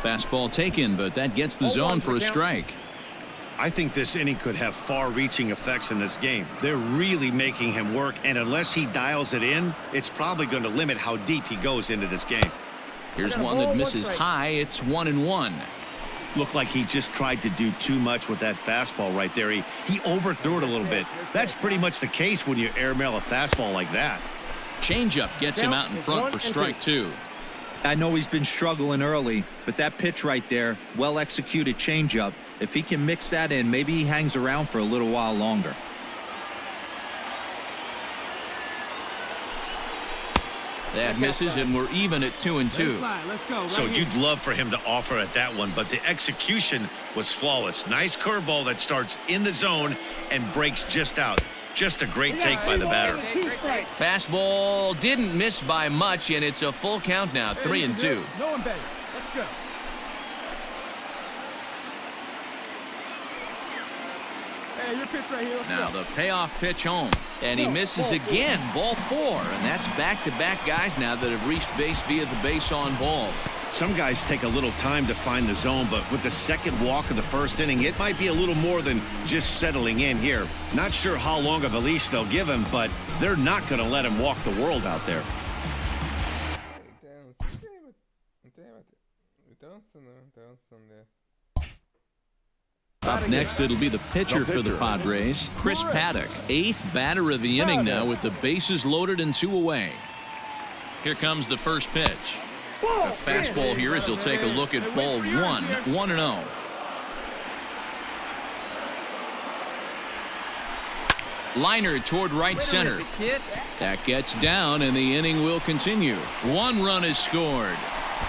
Fastball taken, but that gets the zone for a strike. I think this inning could have far-reaching effects in this game. They're really making him work, and unless he dials it in, it's probably going to limit how deep he goes into this game. Here's one that misses high. It's 1-1. Looked like he just tried to do too much with that fastball right there. He overthrew it a little bit. That's pretty much the case when you airmail a fastball like that. Changeup gets him out in front for strike 2. I know he's been struggling early, but that pitch right there, well-executed changeup, if he can mix that in, maybe he hangs around for a little while longer. That misses, and we're even at 2-2. Let's go. Right So here. you'd love for him to offer at that one, but the execution was flawless. Nice curveball that starts in the zone and breaks just out. Just a great take by the batter. Fastball didn't miss by much, and it's a full count now, 3-2. No one better. Let's go. Hey, your pitch right here. Let's Now go. the payoff pitch home, and he misses again. Ball 4, and that's back-to-back guys now that have reached base via the base on ball. Some guys take a little time to find the zone, but with the second walk of the first inning, it might be a little more than just settling in here. Not sure how long of a leash they'll give him, but they're not going to let him walk the world out there. Up next, it'll be the pitcher for the Padres, Chris Paddock. 8th batter of the inning now with the bases loaded and 2 away. Here comes the first pitch. A fastball here as he'll take a look at ball 1, 1-0. Liner toward right center. That gets down, and the inning will continue. 1 run is scored.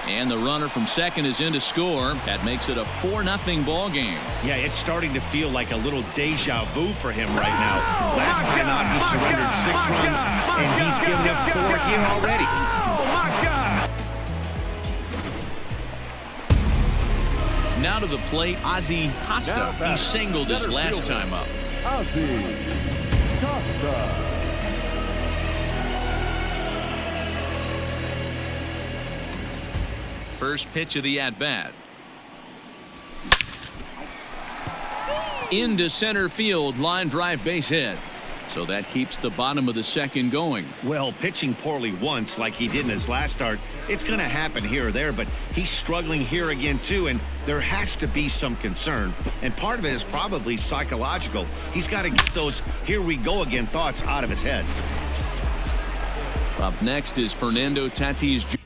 And the runner from second is in to score. That makes it a 4-0 ball game. Yeah, it's starting to feel like a little deja vu for him right now. Last time out, he surrendered 6 runs, and he's given up 4 here already. Oh, my God. Now to the plate, Ozzie Costa. He singled his last time up. Ozzie Costa. First pitch of the at-bat. Into center field, line drive base hit. So that keeps the bottom of the second going. Well, pitching poorly once like he did in his last start, it's going to happen here or there, but he's struggling here again too, and there has to be some concern. And part of it is probably psychological. He's got to get those here we go again thoughts out of his head. Up next is Fernando Tatis Jr.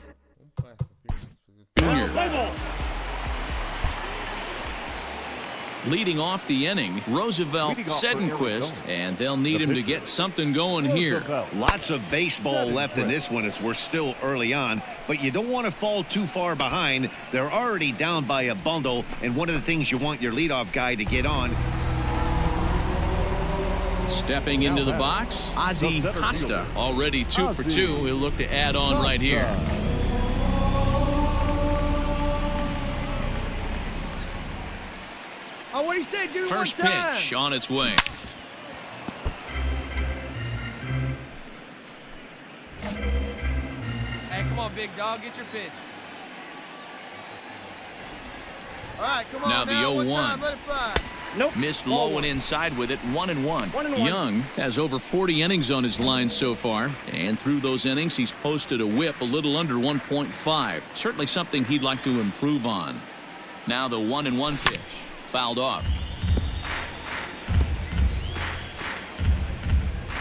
Leading off the inning, Roosevelt Sedenquist, and they'll need him to get something going here. Lots of baseball left in this one as we're still early on, but you don't want to fall too far behind. They're already down by a bundle, and one of the things you want your leadoff guy to get on. Stepping into the box, Ozzie Costa, already 2 for 2. He'll look to add on right here. Oh, what do you say, dude? First One time. pitch on its way. Hey, come on, big dog. Get your pitch. All right, come on Now the 0-1. Let it fly. Nope. Missed Ball low one. and inside with it, 1-1. 1-1. Young has over 40 innings on his line so far, and through those innings, he's posted a whip a little under 1.5. Certainly something he'd like to improve on. Now the 1-1 pitch, fouled off.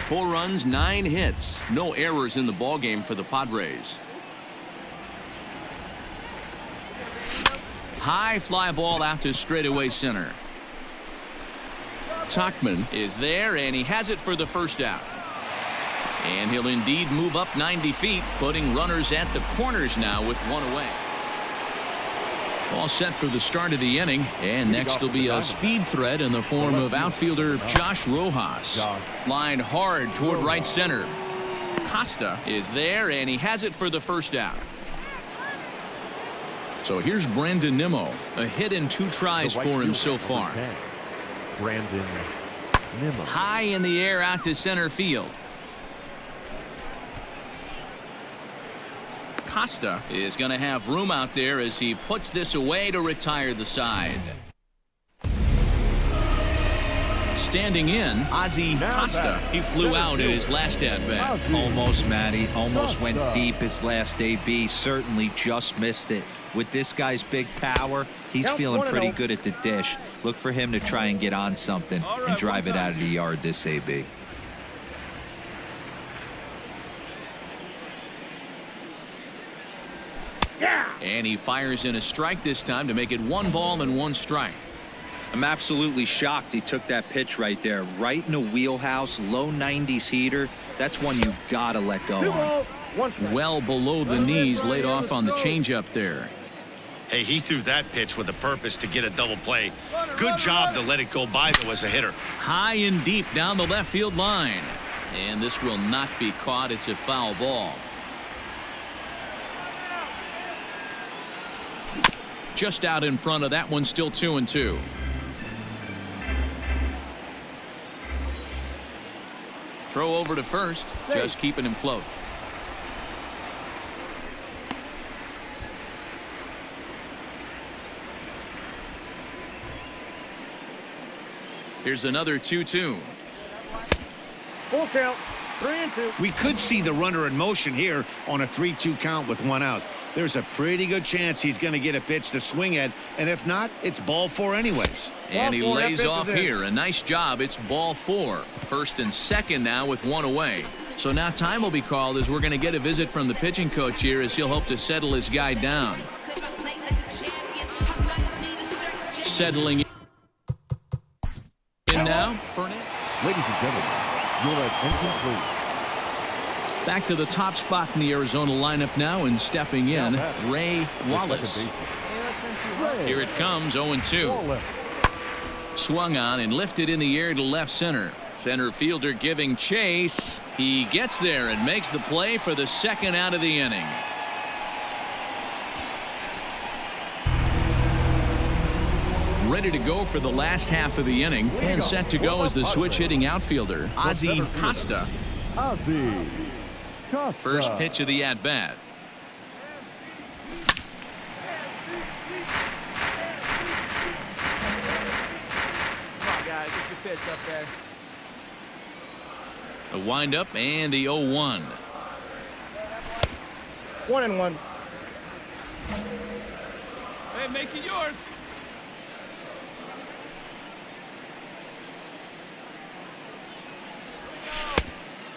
4 runs, 9 hits, no errors in the ballgame for the Padres. High fly ball out to straightaway center. Tuckman is there, and he has it for the first out. And he'll indeed move up 90 feet, putting runners at the corners now with 1 away. All set for the start of the inning, and next will be a speed threat in the form of outfielder Josh Rojas. Lined hard toward right center. Costa is there, and he has it for the first out. So here's Brandon Nimmo, a hit in 2 tries for him so far. Brandon Nimmo. High in the air out to center field. Costa is going to have room out there as he puts this away to retire the side. Standing in, Ozzie Costa. He flew out in his last at-bat. Almost, Matty. Almost went deep his last AB. Certainly just missed it. With this guy's big power, he's feeling pretty good at the dish. Look for him to try and get on something and drive it out of the yard this AB. And he fires in a strike this time to make it 1 ball and 1 strike. I'm absolutely shocked he took that pitch right there. Right in the wheelhouse, low 90s heater. That's one you gotta let go on. Well below the knees, laid off on the changeup there. Hey, he threw that pitch with a purpose to get a double play. Good job to let it go by, though, as a hitter. High and deep down the left field line. And this will not be caught. It's a foul ball. Just out in front of that one, still 2-2. Throw over to first, just keeping him close. Here's another 2-2. Full count. 3-2. We could see the runner in motion here on a 3-2 count with 1 out. There's a pretty good chance he's going to get a pitch to swing at, and if not, it's ball 4 anyways. And he lays off here. A nice job. It's ball 4. First and second now with 1 away. So now time will be called as we're going to get a visit from the pitching coach here as he'll hope to settle his guy down. Settling in now. Ladies and gentlemen, your attention please. Back to the top spot in the Arizona lineup now, and stepping in, Ray Wallace. Here it comes, 0-2. Swung on and lifted in the air to left center. Center fielder giving chase. He gets there and makes the play for the second out of the inning. Ready to go for the last half of the inning, and set to go as the switch-hitting outfielder, Ozzie Costa. Ozzie Costa. First pitch of the at-bat. Come on, guys, get your pitch up there. A windup and the 0-1. 1-1. Hey, make it yours.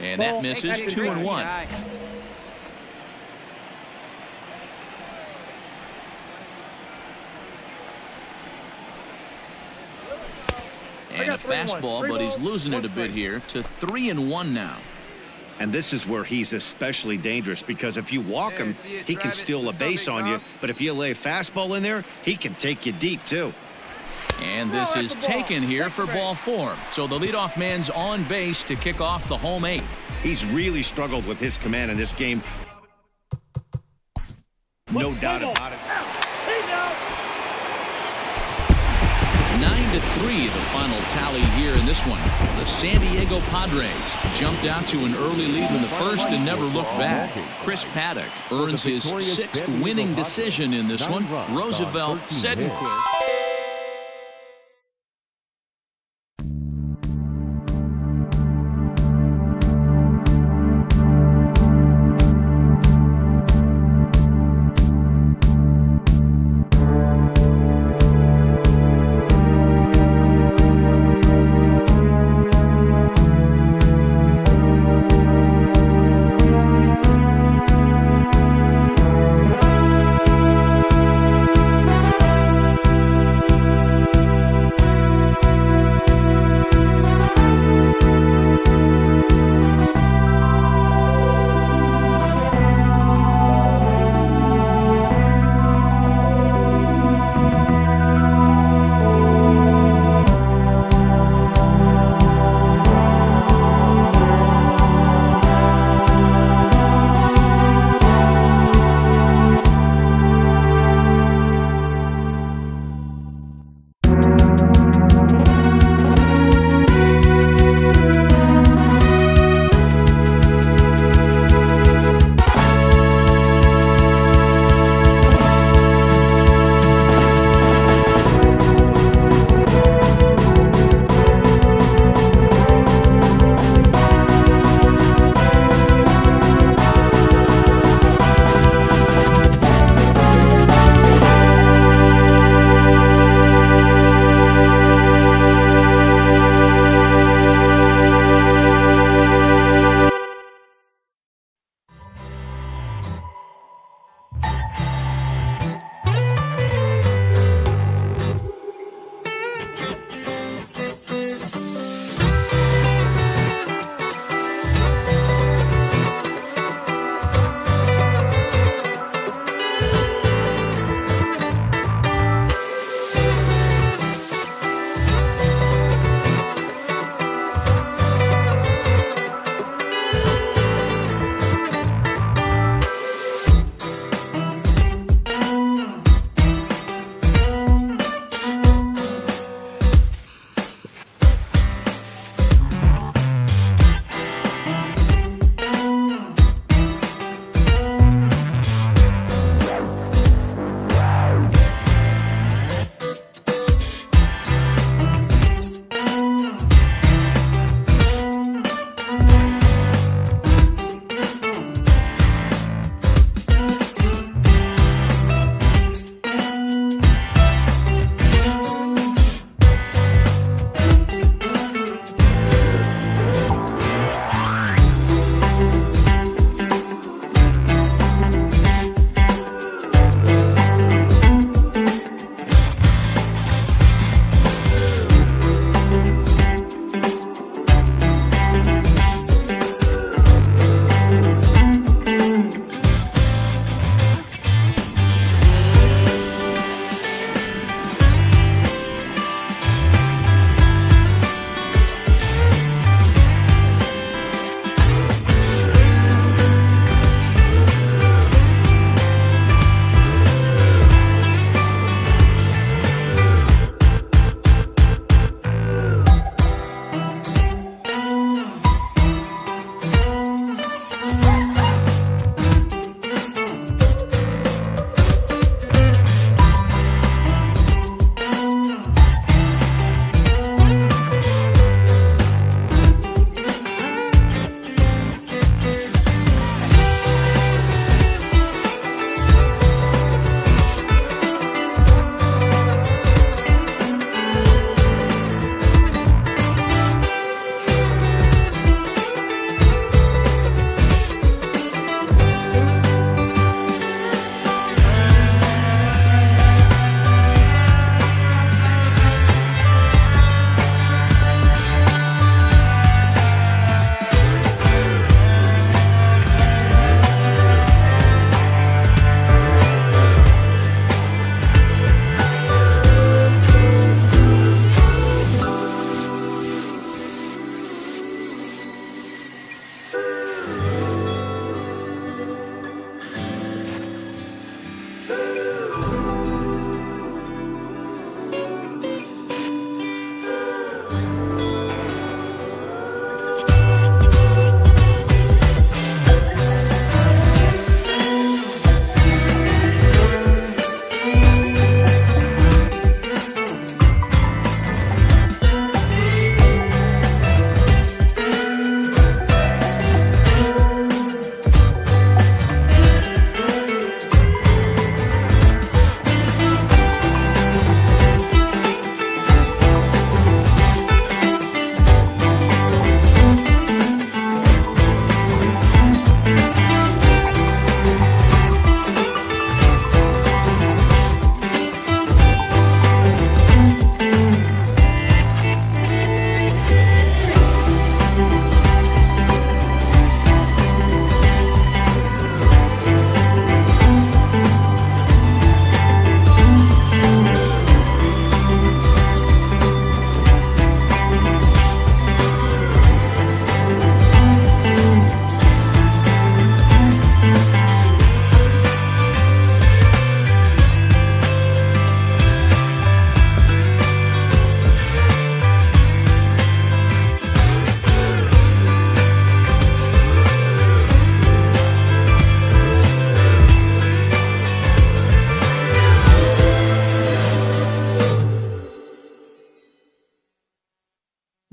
And that misses. 2-1. And a fastball, but he's losing it a bit here to 3-1 now. And this is where he's especially dangerous, because if you walk him, he can steal a base on you. But if you lay a fastball in there, he can take you deep, too. And this is taken here for ball 4. So the leadoff man's on base to kick off the home 8th. He's really struggled with his command in this game. No doubt about it. 9-3 the final tally here in this one. The San Diego Padres jumped out to an early lead in the first and never looked back. Chris Paddock earns his 6th winning decision in this one. Roosevelt set and quit.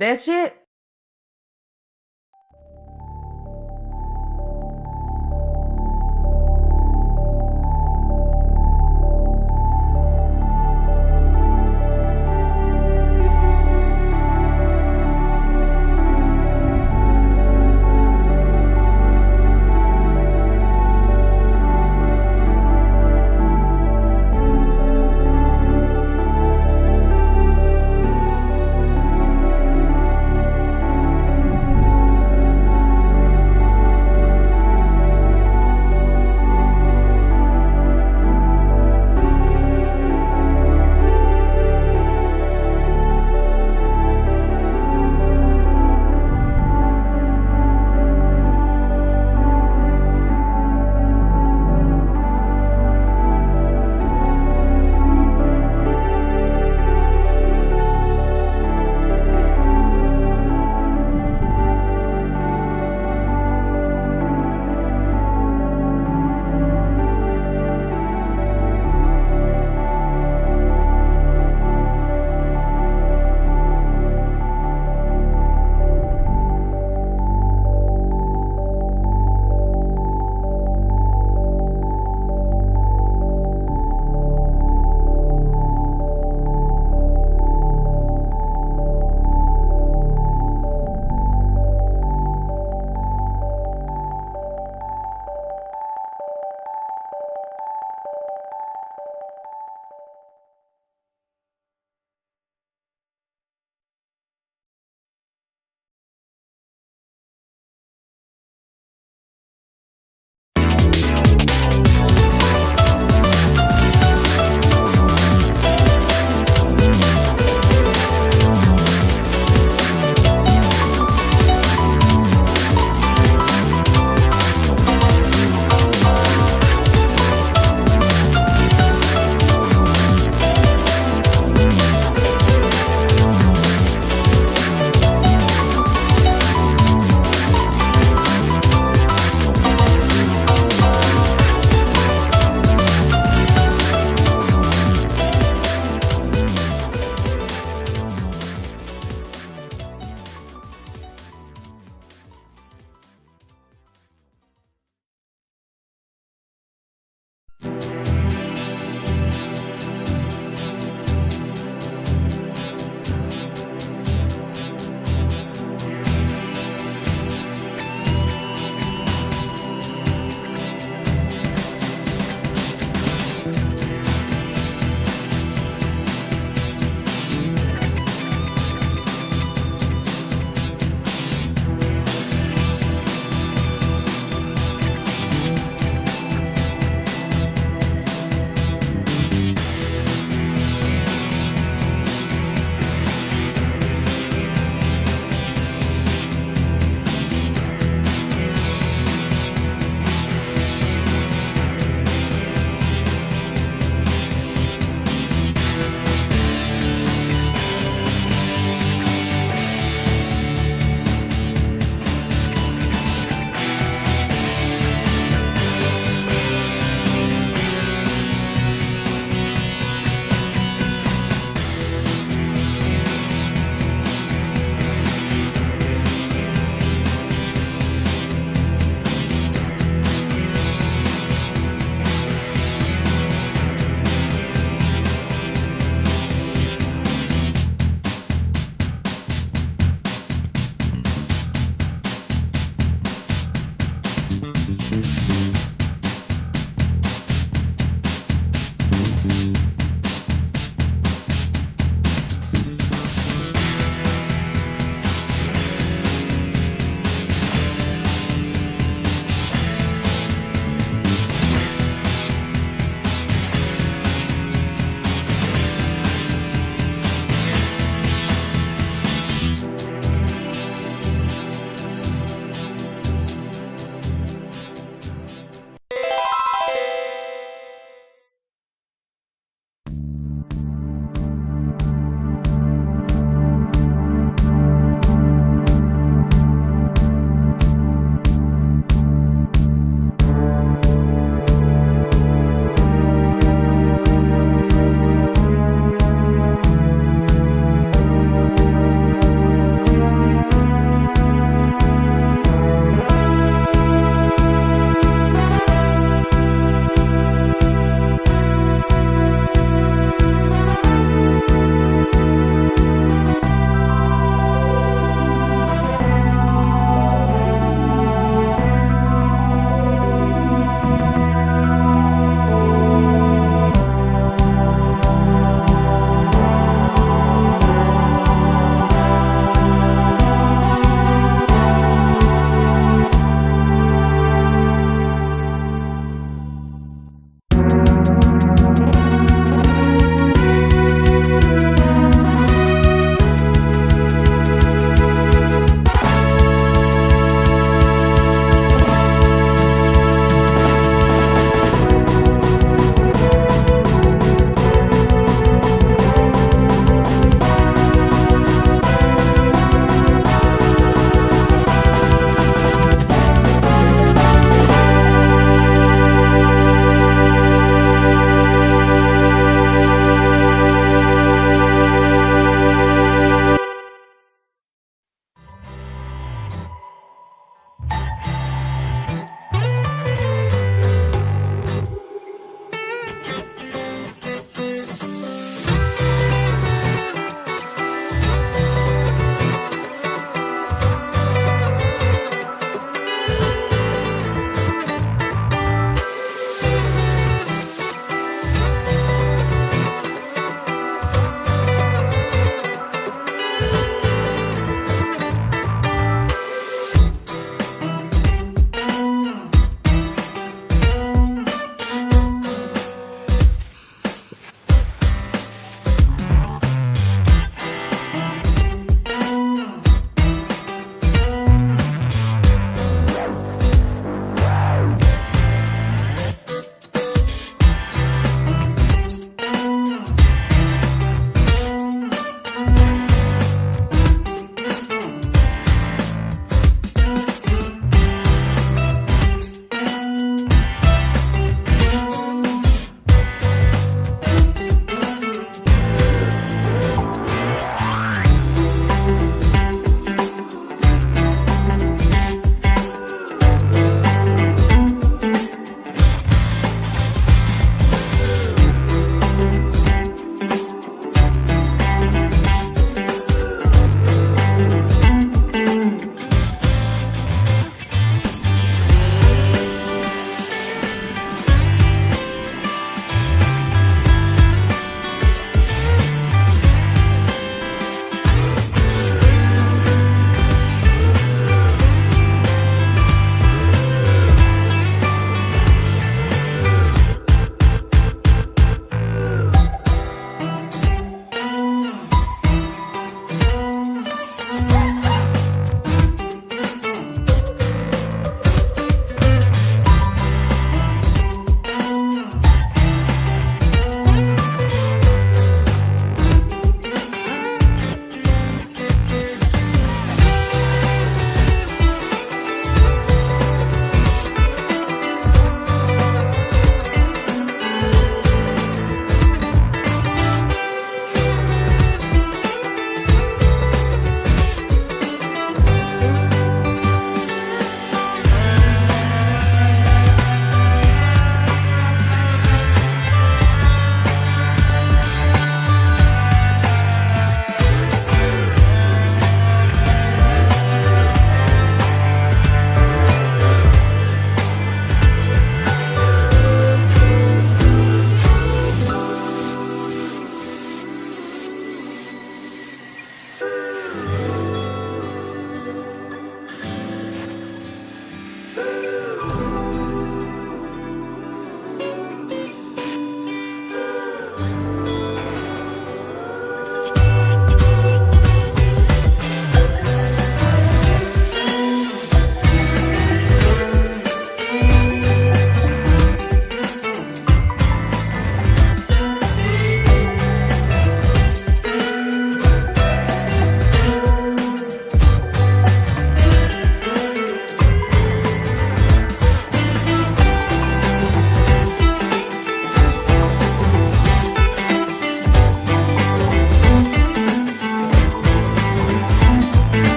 That's it.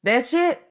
That's it.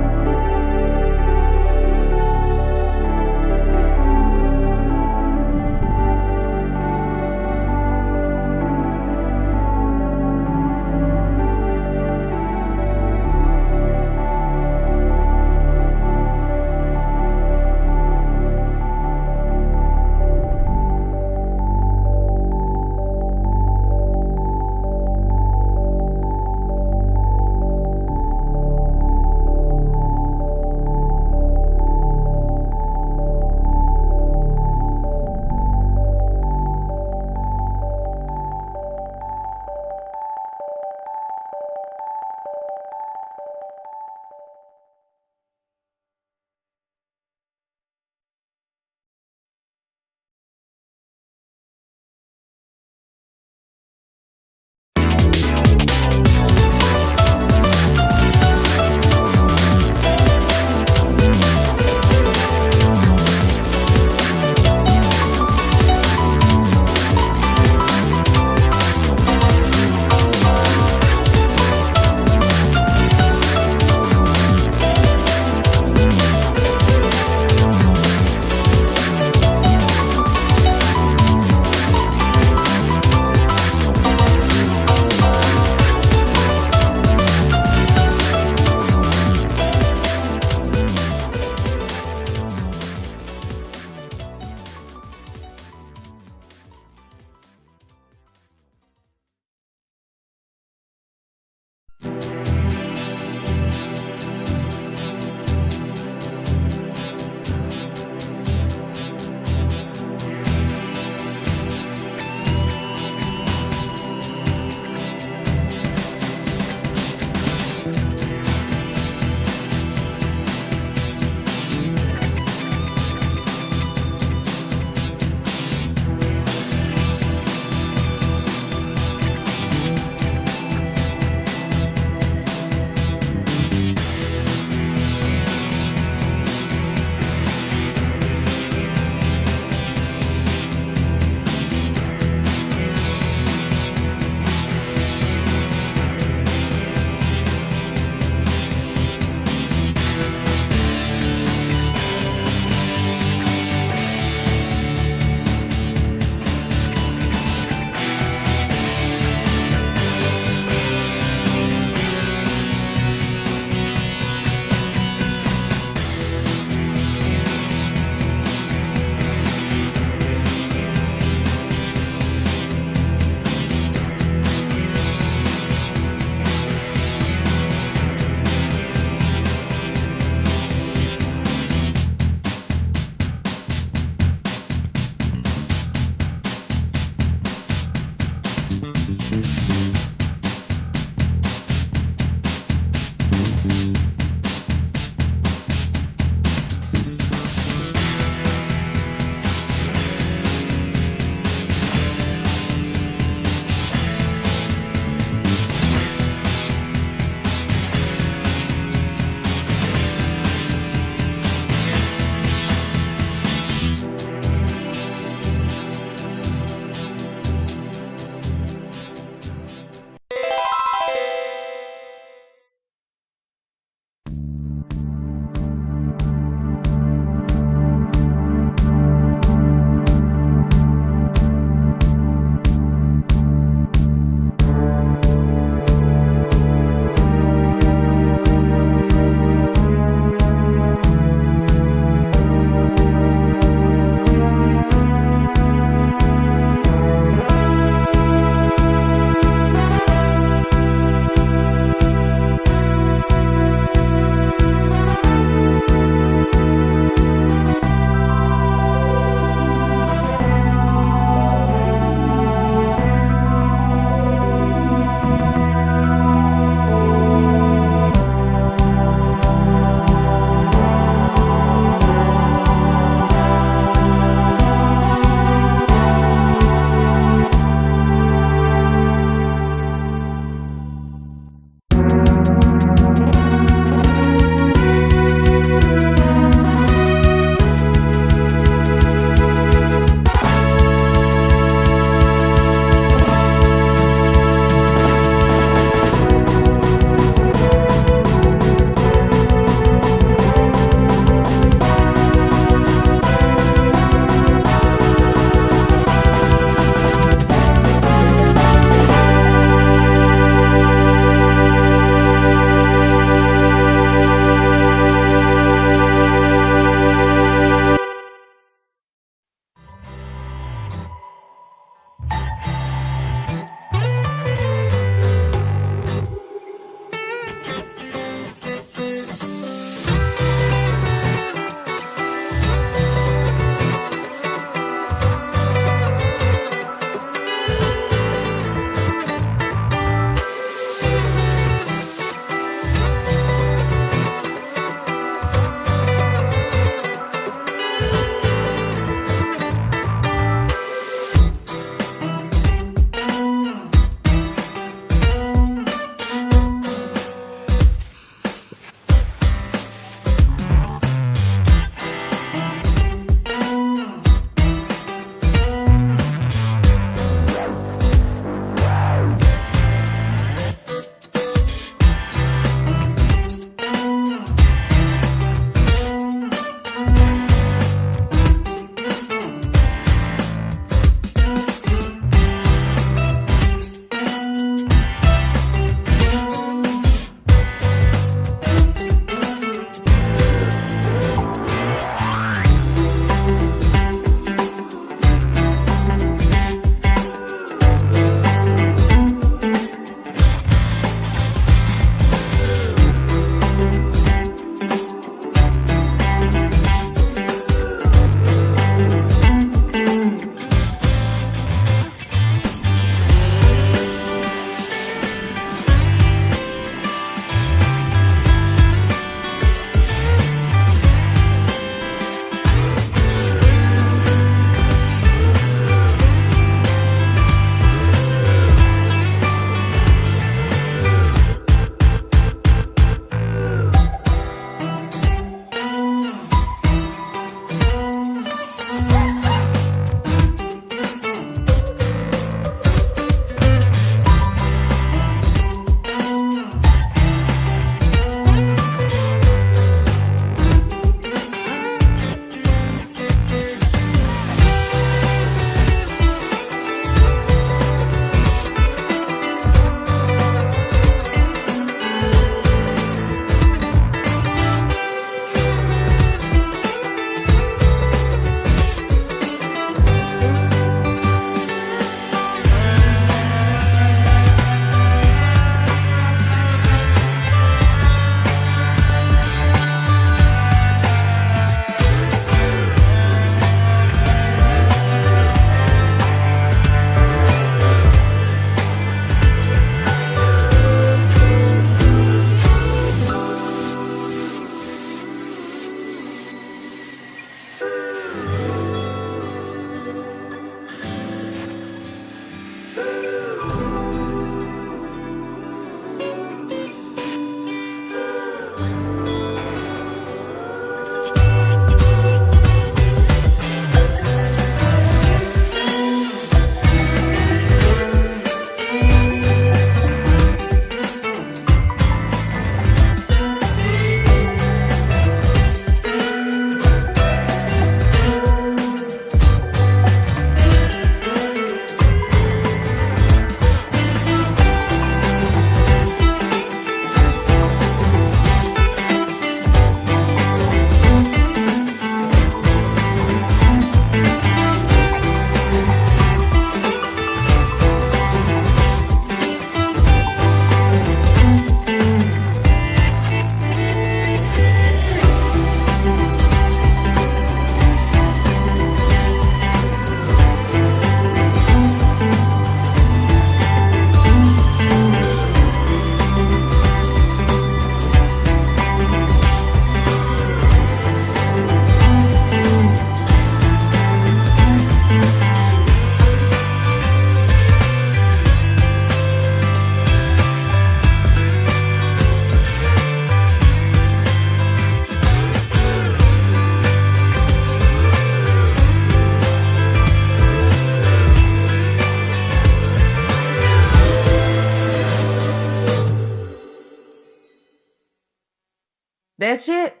That's it.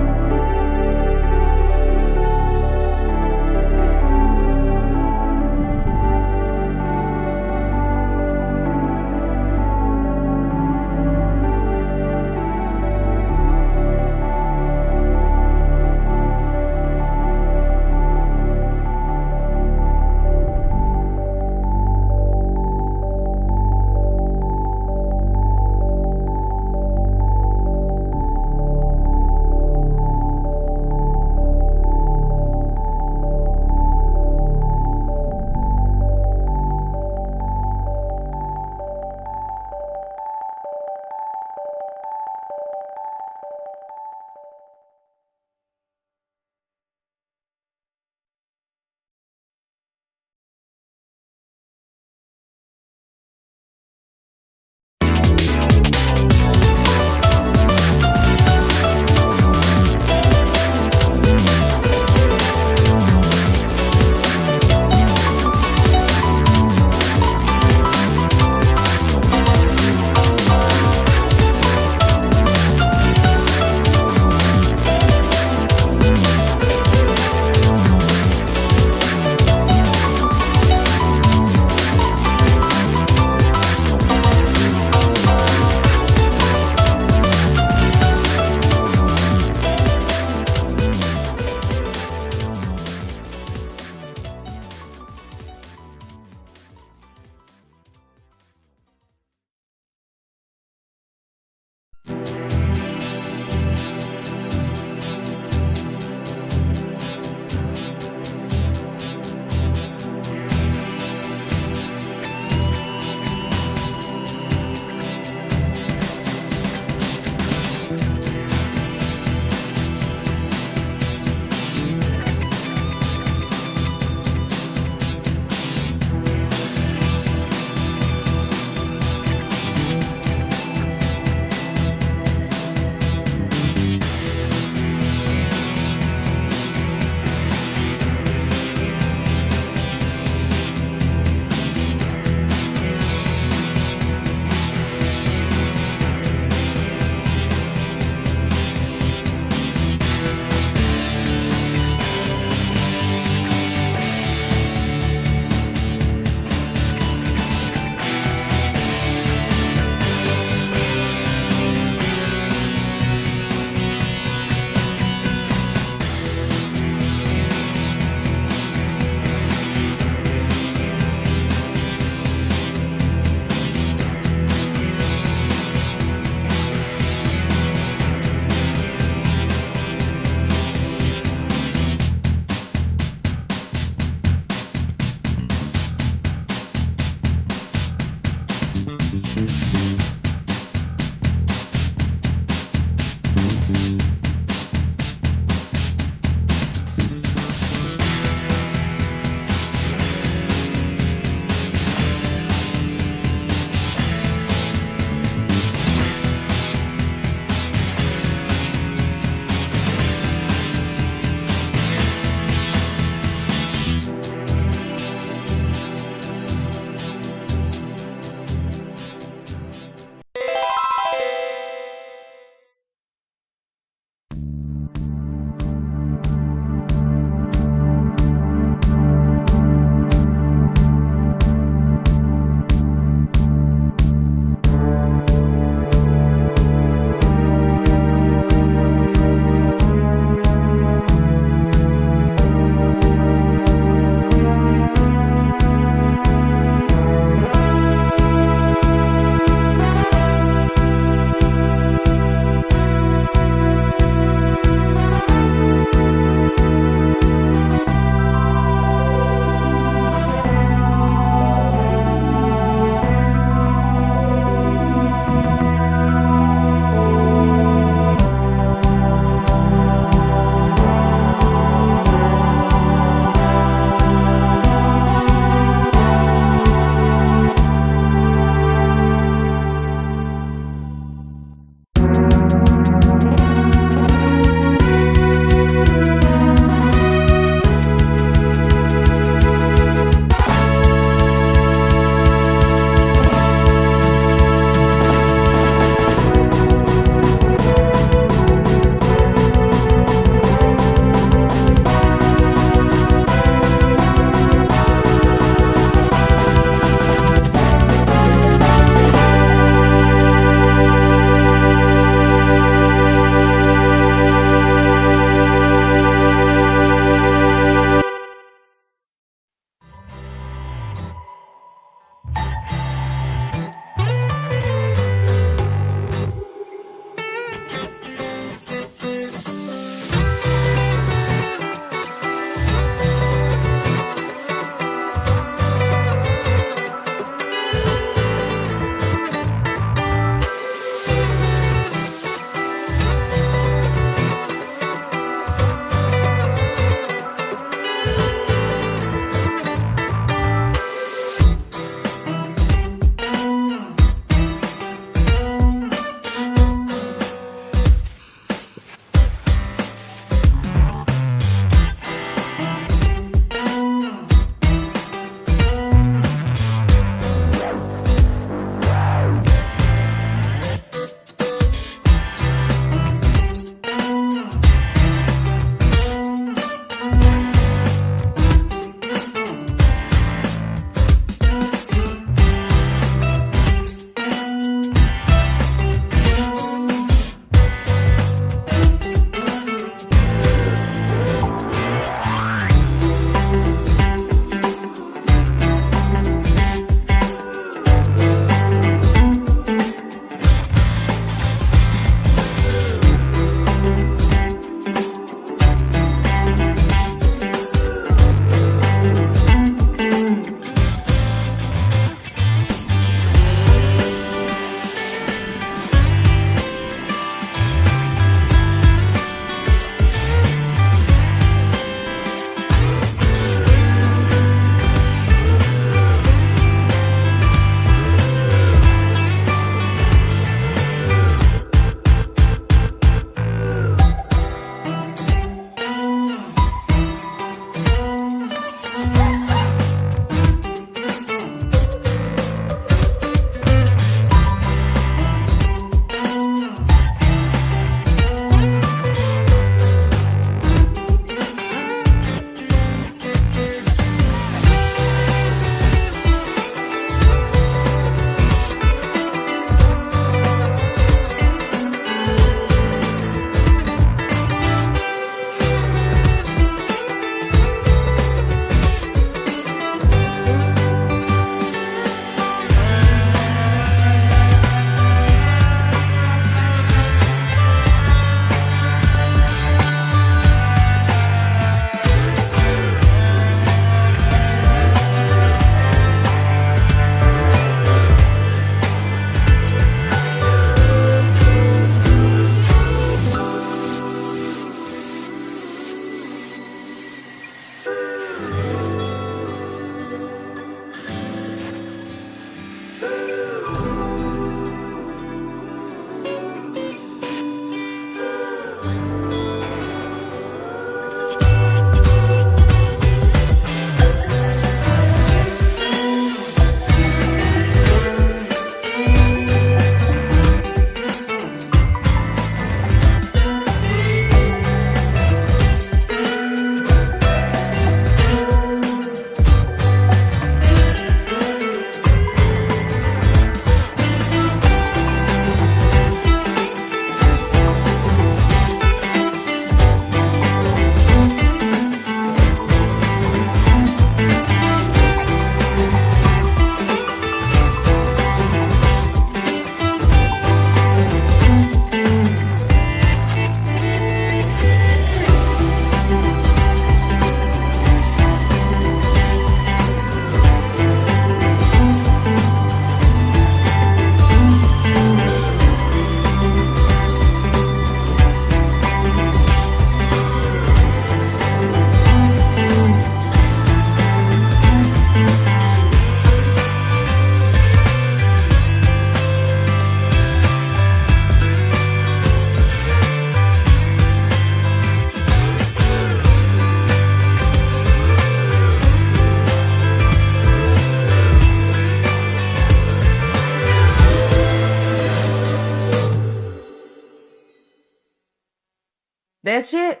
That's it.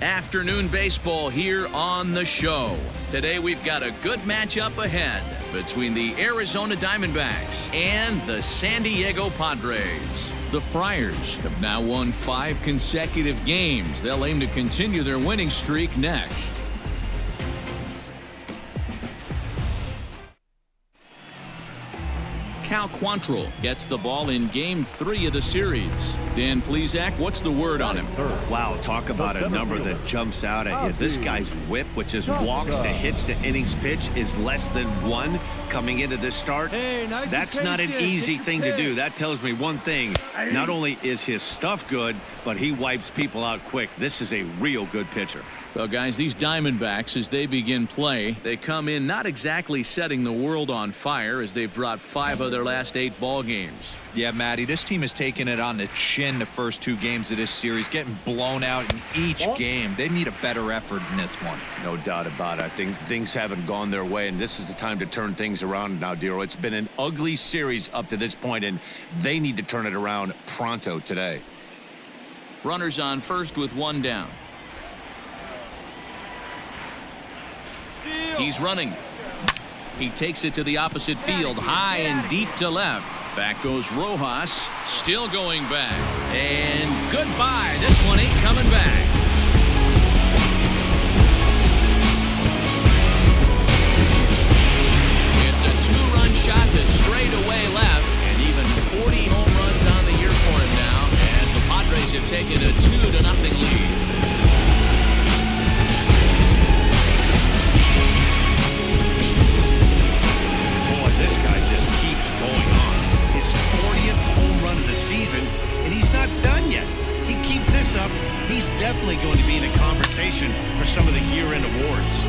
Afternoon baseball here on the show. Today we've got a good matchup ahead between the Arizona Diamondbacks and the San Diego Padres. The Friars have now won 5 consecutive games. They'll aim to continue their winning streak next. Cal Quantrill gets the ball in Game 3 of the series. Dan Plesac, what's the word on him? Wow, talk about a number that jumps out at you. This guy's whip, which is walks to hits to innings pitch, is less than 1 coming into this start. That's not an easy thing to do. That tells me one thing. Not only is his stuff good, but he wipes people out quick. This is a real good pitcher. Well, guys, these Diamondbacks, as they begin play, they come in not exactly setting the world on fire as they've dropped 5 of their last 8 ball games. Yeah, Matty, this team has taken it on the chin the first 2 games of this series, getting blown out in each game. They need a better effort in this one. No doubt about it. I think things haven't gone their way, and this is the time to turn things around now, Dero. It's been an ugly series up to this point, and they need to turn it around pronto today. Runners on first with 1 down. He's running. He takes it to the opposite field, high and deep to left. Back goes Rojas, still going back. And goodbye. This one ain't coming back. It's a 2-run shot to straightaway left, and even 40 home runs on the year for him now, as the Padres have taken a 2-0 lead. This guy just keeps going on. His 40th home run of the season, and he's not done yet. He keeps this up, he's definitely going to be in a conversation for some of the year-end awards.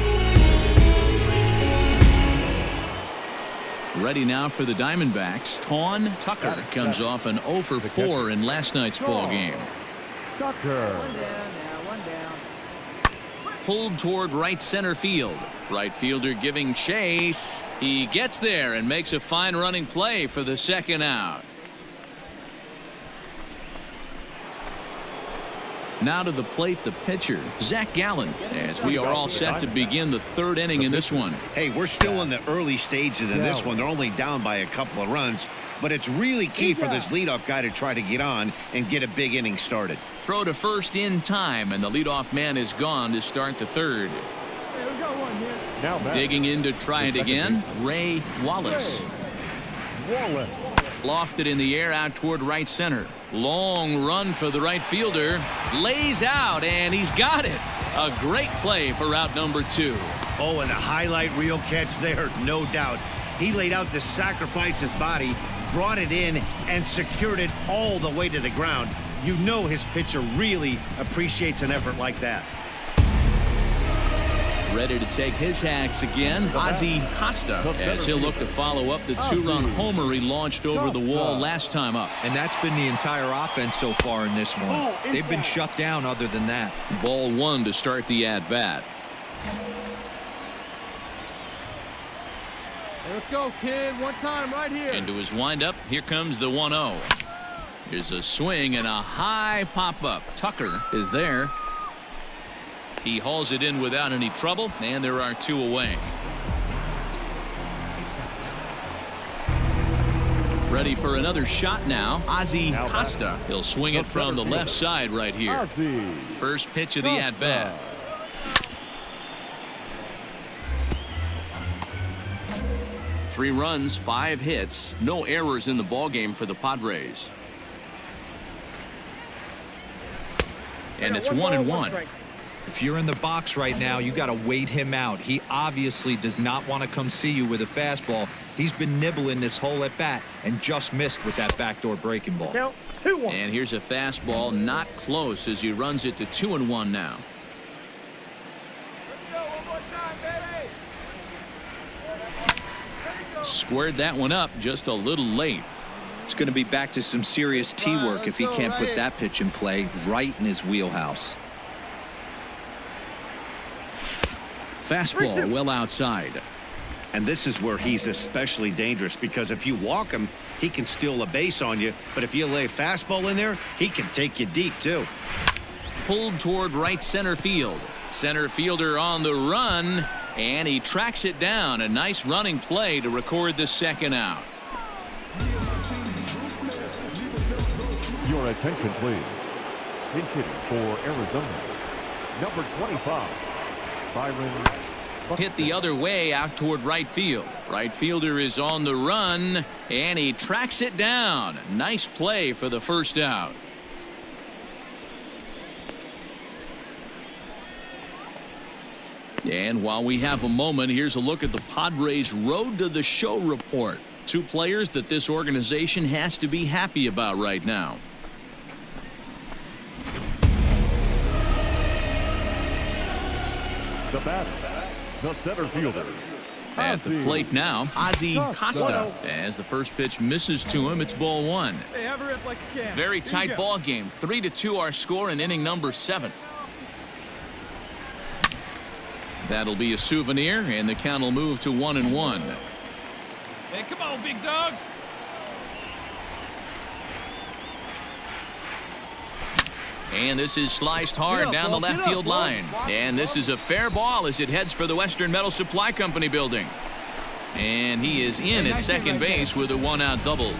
Ready now for the Diamondbacks. Tawn Tucker comes off an 0 for 4 in last night's ball game. Tucker. One down now, one down. Pulled toward right center field. Right fielder giving chase. He gets there and makes a fine running play for the second out. Now to the plate, the pitcher, Zach Gallen, as we are all set to begin the third inning in this one. Hey, we're still in the early stages of this one. They're only down by a couple of runs, but it's really key for this leadoff guy to try to get on and get a big inning started. Throw to first in time, and the leadoff man is gone to start the third. Hey, we got one here. Now back. Digging in to try it again, Ray Wallace. Wallace. Lofted in the air out toward right center. Long run for the right fielder. Lays out, and he's got it. A great play for route number 2. Oh, and a highlight reel catch there, no doubt. He laid out to sacrifice his body, brought it in, and secured it all the way to the ground. You know his pitcher really appreciates an effort like that. Ready to take his hacks again, Ozzie Costa, as he'll look to follow up the 2-run homer he launched over the wall last time up. And that's been the entire offense so far in this one. They've been shut down other than that. Ball 1 to start the at-bat. Hey, let's go, kid. One time right here. Into his windup, here comes the 1-0. Here's a swing and a high pop-up. Tucker is there. He hauls it in without any trouble, and there are 2 away. Ready for another shot now, Ozzie Costa. He'll swing it from the left side right here. First pitch of the at-bat. Three runs, 5 hits, no errors in the ballgame for the Padres. And it's 1-1. If you're in the box right now, you got to wait him out. He obviously does not want to come see you with a fastball. He's been nibbling this whole at bat and just missed with that backdoor breaking ball. Count 2-1. And here's a fastball not close as he runs it to 2-1 now. Squared that one up just a little late. It's going to be back to some serious tee work if he can't put that pitch in play right in his wheelhouse. Fastball well outside. And this is where he's especially dangerous, because if you walk him, he can steal a base on you. But if you lay a fastball in there, he can take you deep, too. Pulled toward right center field. Center fielder on the run, and he tracks it down. A nice running play to record the second out. Your attention, please. In hitting for Arizona, number 25. Hit the other way out toward right field. Right fielder is on the run, and he tracks it down. Nice play for the first out. And while we have a moment, here's a look at the Padres' Road to the Show report. 2 players that this organization has to be happy about right now. The bat, the center fielder. At the plate now, Ozzie Costa. As the first pitch misses to him, it's ball 1. Hey, have a rip like you can. Very tight ball game. 3-2 our score in inning number 7. That'll be a souvenir, and the count will move to 1-1. Hey, come on, big dog. And this is sliced hard down the left field line. And this is a fair ball as it heads for the Western Metal Supply Company building. And he is in at second base with a 1-out double.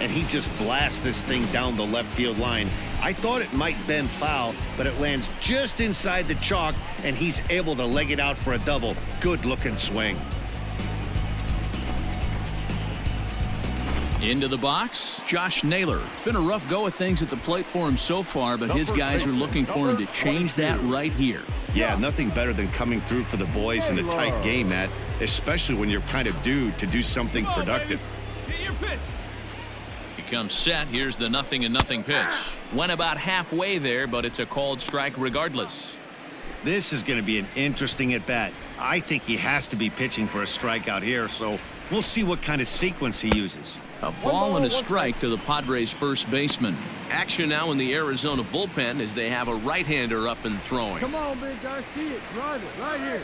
And he just blasts this thing down the left field line. I thought it might bend foul, but it lands just inside the chalk, and he's able to leg it out for a double. Good looking swing. Into the box, Josh Naylor. It's been a rough go of things at the plate for him so far, but his guys are looking for him to change that right here. Yeah, nothing better than coming through for the boys in a tight game, Matt, especially when you're kind of due to do something productive. He comes set. Here's the 0-0 pitch. Went about halfway there, but it's a called strike regardless. This is going to be an interesting at-bat. I think he has to be pitching for a strikeout here, so We'll see what kind of sequence he uses. A ball and a strike to the Padres' first baseman. Action now in the Arizona bullpen as they have a right-hander up and throwing. Come on, big guy. See it. Drive it. Right here.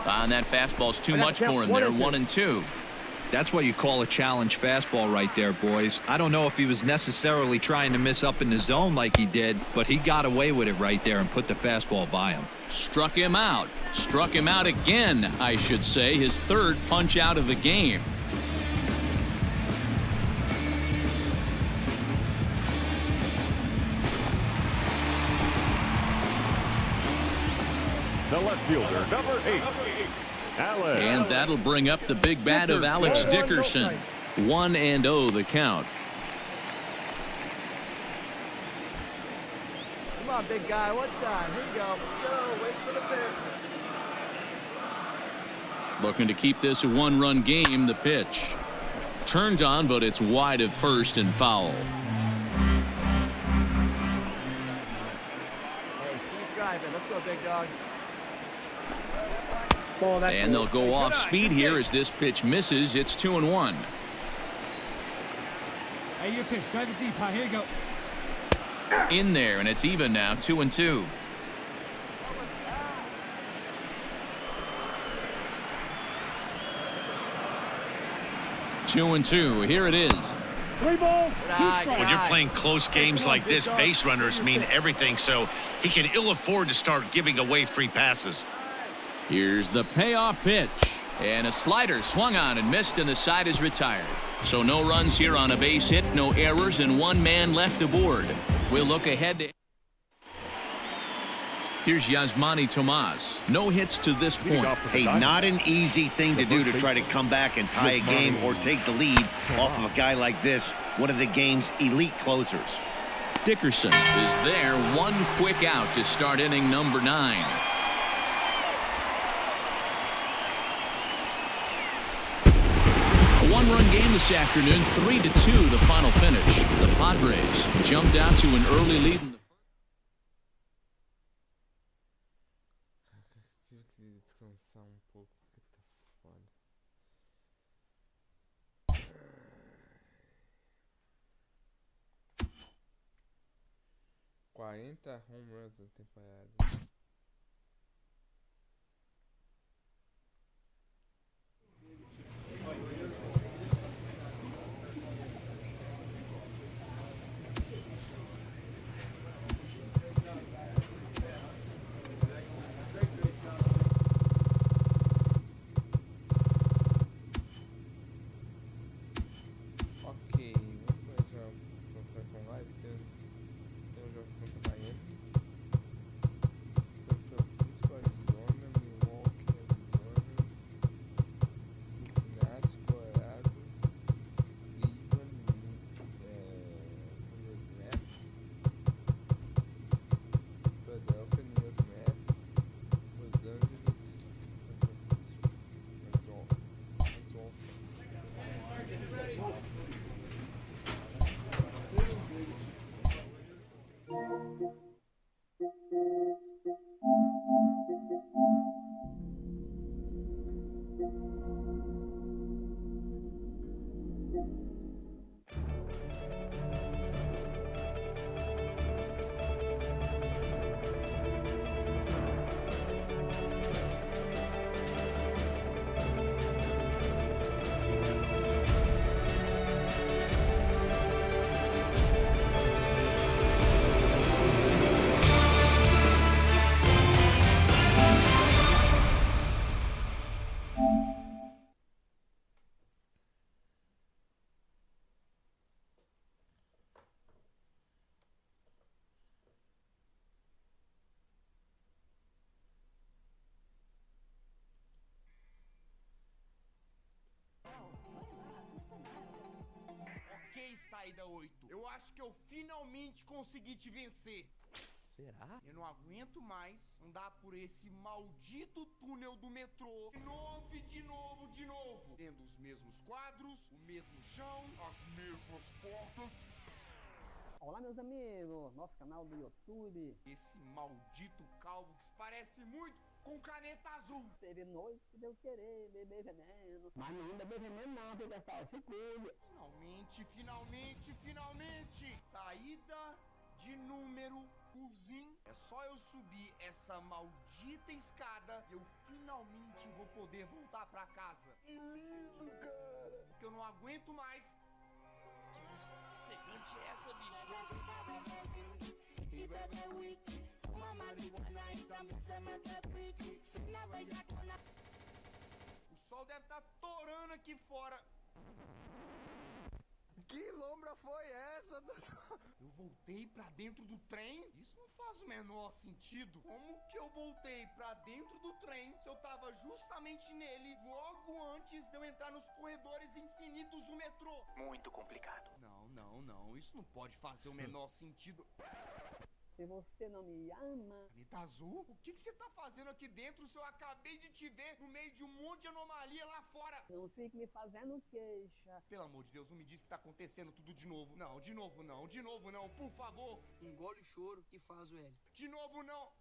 And that fastball's too much for him there. 1-2. That's what you call a challenge fastball right there, boys. I don't know if he was necessarily trying to miss up in the zone like he did, but he got away with it right there and put the fastball by him. Struck him out. Struck him out again, I should say. His third punch out of the game. The left fielder, number 8. Alex. And that'll bring up the big bat of Alex Dickerson. 1-0 the count. Come on, big guy. One time. Here you go. Go. Wait for the pitch. Looking to keep this a one-run game. The pitch. Turned on, but it's wide of first and foul. Hey, see you driving. Let's go, big dog. And they'll go off speed here as this pitch misses. It's 2-1. Hey, your pitch. Drive it deep. Here you go. In there, and it's even now. 2-2. Two and two. Here it is. 3 balls. When you're playing close games like this, base runners mean everything, so he can ill afford to start giving away free passes. Here's the payoff pitch. And a slider swung on and missed, and the side is retired. So no runs here on a base hit, no errors, and one man left aboard. We'll look ahead to... Here's Yasmani Tomas. No hits to this point. Hey, not an easy thing to do to try to come back and tie a game or take the lead off of a guy like this, one of the game's elite closers. Dickerson is there. One quick out to start inning number 9. A one-run game this afternoon, 3-2 the final finish. The Padres jumped out to an early lead in the Descansar pouco porque tá foda. 40 home runs na temporada. Saída 8. Eu acho que eu finalmente consegui te vencer. Será? Eu não aguento mais andar por esse maldito túnel do metrô. De novo e de novo, de novo. Tendo os mesmos quadros, o mesmo chão, as mesmas portas. Olá, meus amigos. Nosso canal do YouTube. Esse maldito calvo que se parece muito com caneta azul. Teve noite que deu querer beber veneno. Mas não beber veneno não, viu, pessoal? Se cuide. Finalmente. Saída de número curzinho. É só eu subir essa maldita escada e eu finalmente vou poder voltar pra casa. Que lindo, cara. Porque eu não aguento mais. Que luz cegante é essa, bicho? O sol deve estar torando aqui fora. Que lombra foi essa, doutor? Eu voltei pra dentro do trem? Isso não faz o menor sentido. Como que eu voltei pra dentro do trem se eu tava justamente nele logo antes de eu entrar nos corredores infinitos do metrô? Muito complicado. Não. Isso não pode fazer o menor sentido. Se você não me ama... Caneta azul? O que você tá fazendo aqui dentro se eu acabei de te ver no meio de um monte de anomalia lá fora? Não fique me fazendo queixa. Pelo amor de Deus, não me diz que tá acontecendo tudo de novo. Não, de novo não, por favor. Engole o choro e faz o L. De novo não.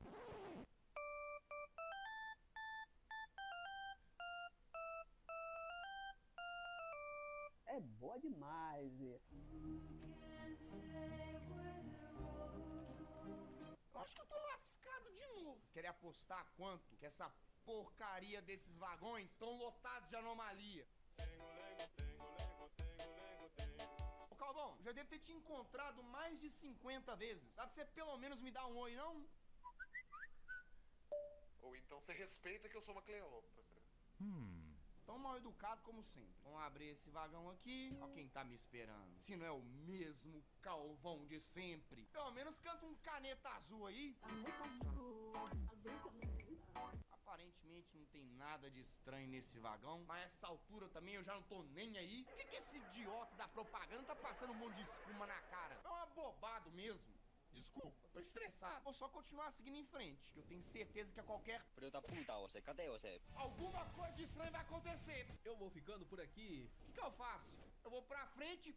É boa demais, Zé. Eu acho que eu tô lascado de novo. Vocês querem apostar quanto que essa porcaria desses vagões estão lotados de anomalia? Ô Calvão, já devo ter te encontrado mais de 50 vezes. Dá pra você pelo menos me dar um oi, não? Ou então você respeita que eu sou uma Cleópatra. Tão mal educado como sempre. Vamos abrir esse vagão aqui. Ó quem tá me esperando. Se não é o mesmo Calvão de sempre. Pelo menos canta um caneta azul aí. Aparentemente não tem nada de estranho nesse vagão. Mas essa altura também eu já não tô nem aí. Por que esse idiota da propaganda tá passando um monte de espuma na cara? É um abobado mesmo. Desculpa, tô estressado. Vou só continuar seguindo em frente, que eu tenho certeza que a qualquer... Filho da puta, você, cadê você? alguma coisa de estranho vai acontecer. Eu vou ficando por aqui. O que eu faço? Eu vou pra frente...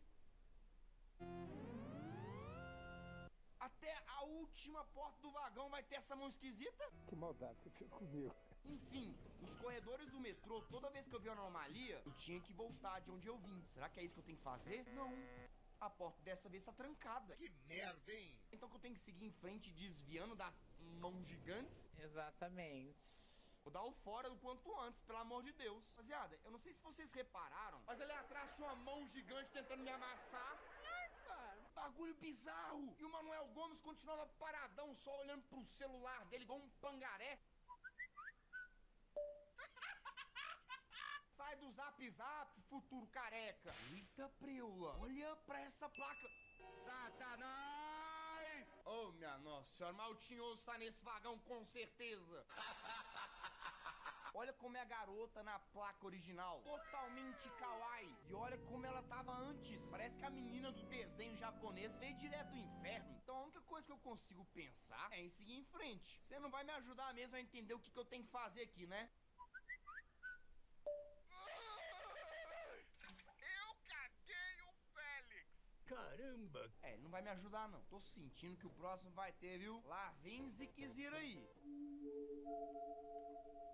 até a última porta do vagão vai ter essa mão esquisita? Que maldade você fez comigo. Enfim, os corredores do metrô, toda vez que eu vi uma anomalia, eu tinha que voltar de onde eu vim. Será que é isso que eu tenho que fazer? Não. A porta dessa vez tá trancada. Que merda, hein? Então que eu tenho que seguir em frente desviando das mãos gigantes? Exatamente. Vou dar o fora do quanto antes, pelo amor de Deus. Rapaziada, eu não sei se vocês repararam, mas ali atrás tinha uma mão gigante tentando me amassar. Ai, cara, bagulho bizarro. E o Manuel Gomes continuava paradão, só olhando pro celular dele igual um pangaré. Sai do zap zap, futuro careca. Eita preula, olha pra essa placa. Satanás! Oh, minha nossa senhora, maltinhoso tá nesse vagão com certeza. Olha como é a garota na placa original. Totalmente kawaii. E olha como ela tava antes. Parece que a menina do desenho japonês veio direto do inferno. Então a única coisa que eu consigo pensar é em seguir em frente. Você não vai me ajudar mesmo a entender o que eu tenho que fazer aqui, né? Eu caguei o Félix! Caramba! É, ele não vai me ajudar não. Tô sentindo que o próximo vai ter, viu? Lá vem Ziquezira aí.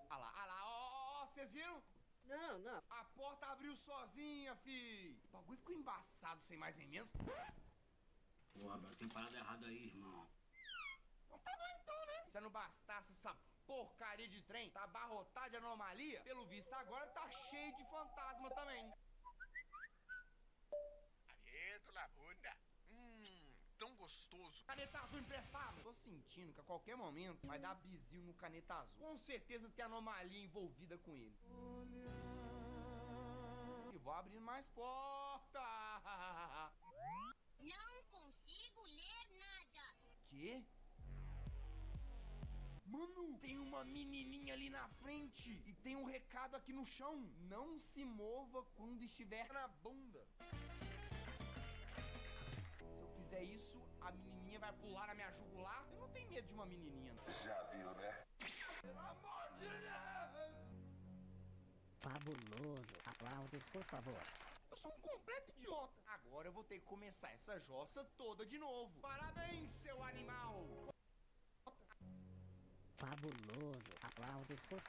Ah lá, ó, vocês viram? Não. A porta abriu sozinha, fi. O bagulho ficou embaçado, sem mais nem menos. Porra, bro, tem parada errada aí, irmão. Não tá bom então, né? Se não bastasse essa porcaria de trem, tá abarrotado de anomalia, pelo visto agora tá cheio de fantasma também. Aberto la bunda. Tão gostoso. Caneta azul emprestável. Tô sentindo que a qualquer momento vai dar bizil no caneta azul. Com certeza tem anomalia envolvida com ele. E vou abrindo mais porta. Não consigo ler nada. Quê? Mano, tem uma menininha ali na frente e tem um recado aqui no chão. Não se mova quando estiver na bunda. Se eu fizer isso, a menininha vai pular na minha jugular. Eu não tenho medo de uma menininha, não. Já viu, né? Pelo amor de Deus! Fabuloso. Aplausos, por favor. Eu sou um completo idiota. Agora eu vou ter que começar essa jossa toda de novo. Parabéns, seu animal! Fabuloso. Aplausos por...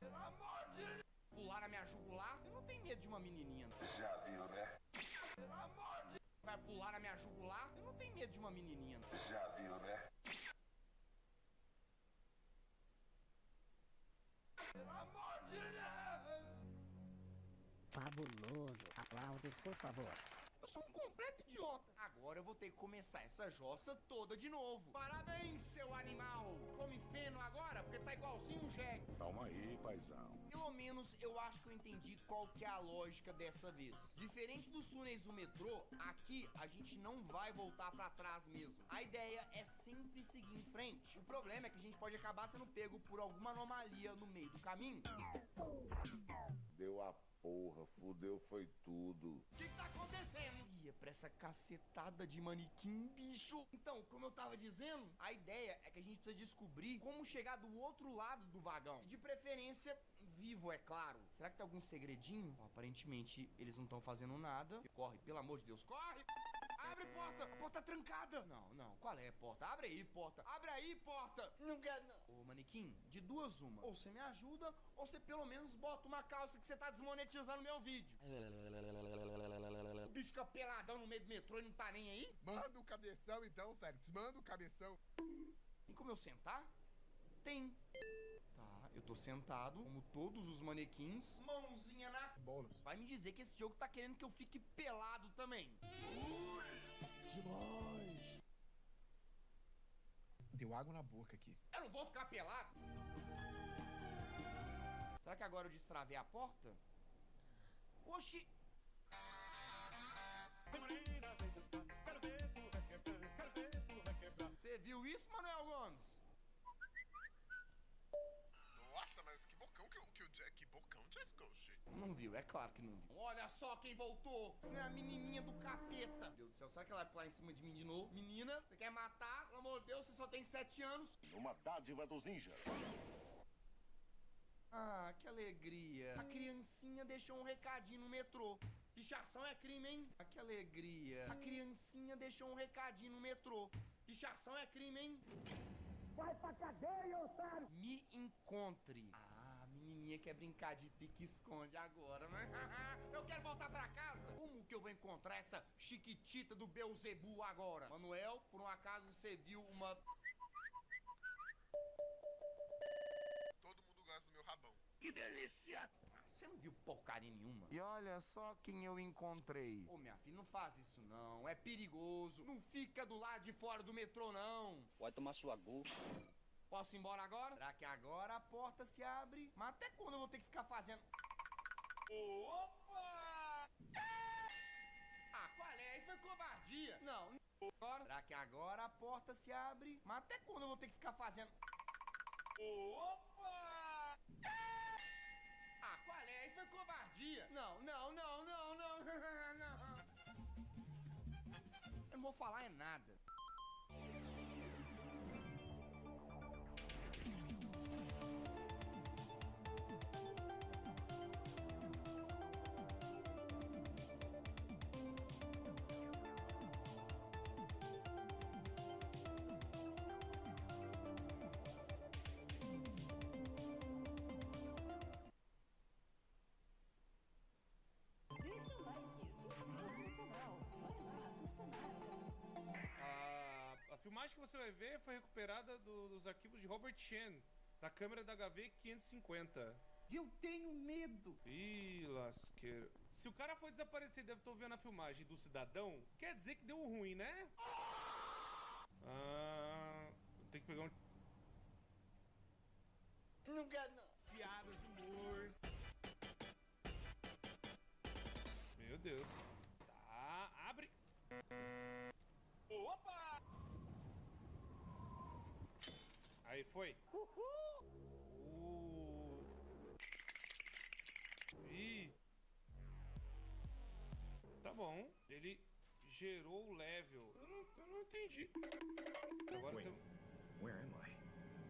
Pular a minha jugular? Eu não tenho medo de uma menininha. Já viu, né? Vai pular a minha jugular? Eu não tenho medo de uma menininha. Já viu, né? Fabuloso. Aplausos, por favor. Eu sou um completo idiota. Agora eu vou ter que começar essa jossa toda de novo. Parabéns, seu animal. Come feno agora, porque tá igualzinho um jegue. Calma aí, paizão. Pelo menos eu acho que eu entendi qual que é a lógica dessa vez. Diferente dos túneis do metrô, aqui a gente não vai voltar pra trás mesmo. A ideia é sempre seguir em frente. O problema é que a gente pode acabar sendo pego por alguma anomalia no meio do caminho. Deu a porra, fudeu foi tudo. O que tá acontecendo? Ia pra essa cacetada de manequim, bicho. Então, como eu tava dizendo, a ideia é que a gente precisa descobrir como chegar do outro lado do vagão. De preferência, vivo, é claro. Será que tem algum segredinho? Bom, aparentemente, eles não estão fazendo nada. Corre, pelo amor de Deus, corre! Abre a porta! A porta tá trancada! Não. Qual é a porta? Abre aí, porta! Abre aí, porta! Não quero, não! Ô, manequim, de duas uma. Ou você me ajuda, ou você pelo menos bota uma calça que você tá desmonetizando meu vídeo. O bicho fica peladão no meio do metrô e não tá nem aí? Manda o cabeção então, Félix. Manda o cabeção. Tem como eu sentar? Tem. Tá, eu tô sentado, como todos os manequins. Mãozinha na... Bônus. Vai me dizer que esse jogo tá querendo que eu fique pelado também. Demais. Deu água na boca aqui. Eu não vou ficar pelado. Será que agora eu destravei a porta? Oxi! Você viu isso, Manuel Gomes? Nossa, mas que bocão que o Jack... Que bocão, Jessica, oxi. Não viu, é claro que não viu. Olha só quem voltou. Isso não é a menininha do capeta. Meu Deus do céu, será que ela vai pular em cima de mim de novo? Menina, você quer matar? Pelo amor de Deus, você só tem 7 anos. Uma dádiva dos ninjas. Ah, que alegria. A criancinha deixou um recadinho no metrô. Pichação é crime, hein? Ah, que alegria. A criancinha deixou um recadinho no metrô. Pichação é crime, hein? Vai pra cadeia, otário! Me encontre. Ah, a menininha quer brincar de pique-esconde agora, mas... eu quero voltar pra casa. Como que eu vou encontrar essa chiquitita do Beelzebu agora? Manuel, por um acaso você viu uma... Todo mundo gosta do meu rabão. Que delícia! Você não viu porcaria nenhuma? E olha só quem eu encontrei. Ô, minha filha, não faz isso não. É perigoso. Não fica do lado de fora do metrô, não. Vai tomar sua gu. Posso ir embora agora? Será que agora a porta se abre? Mas até quando eu vou ter que ficar fazendo... Opa! Ah, qual é? Aí foi covardia. Não. Agora. Será que agora a porta se abre? Mas até quando eu vou ter que ficar fazendo... Opa! Ah, qual é? Aí foi covardia. Não. Eu não vou falar é nada. Deixa o like, se inscreva no canal. Vai lá, custa nada. A filmagem que você vai ver foi recuperada dos arquivos de Robert Chen, da câmera da HV-550. Eu tenho medo. Ih, lasqueiro. Se o cara foi desaparecer e deve estar vendo a filmagem do cidadão, quer dizer que deu ruim, né? Tem que pegar um... Não quero não. Piadas de humor. Meu Deus. Tá, abre. Opa! Aí foi. Ih. Tá bom. Ele gerou o level. Eu não entendi. Agora tem... Where am I?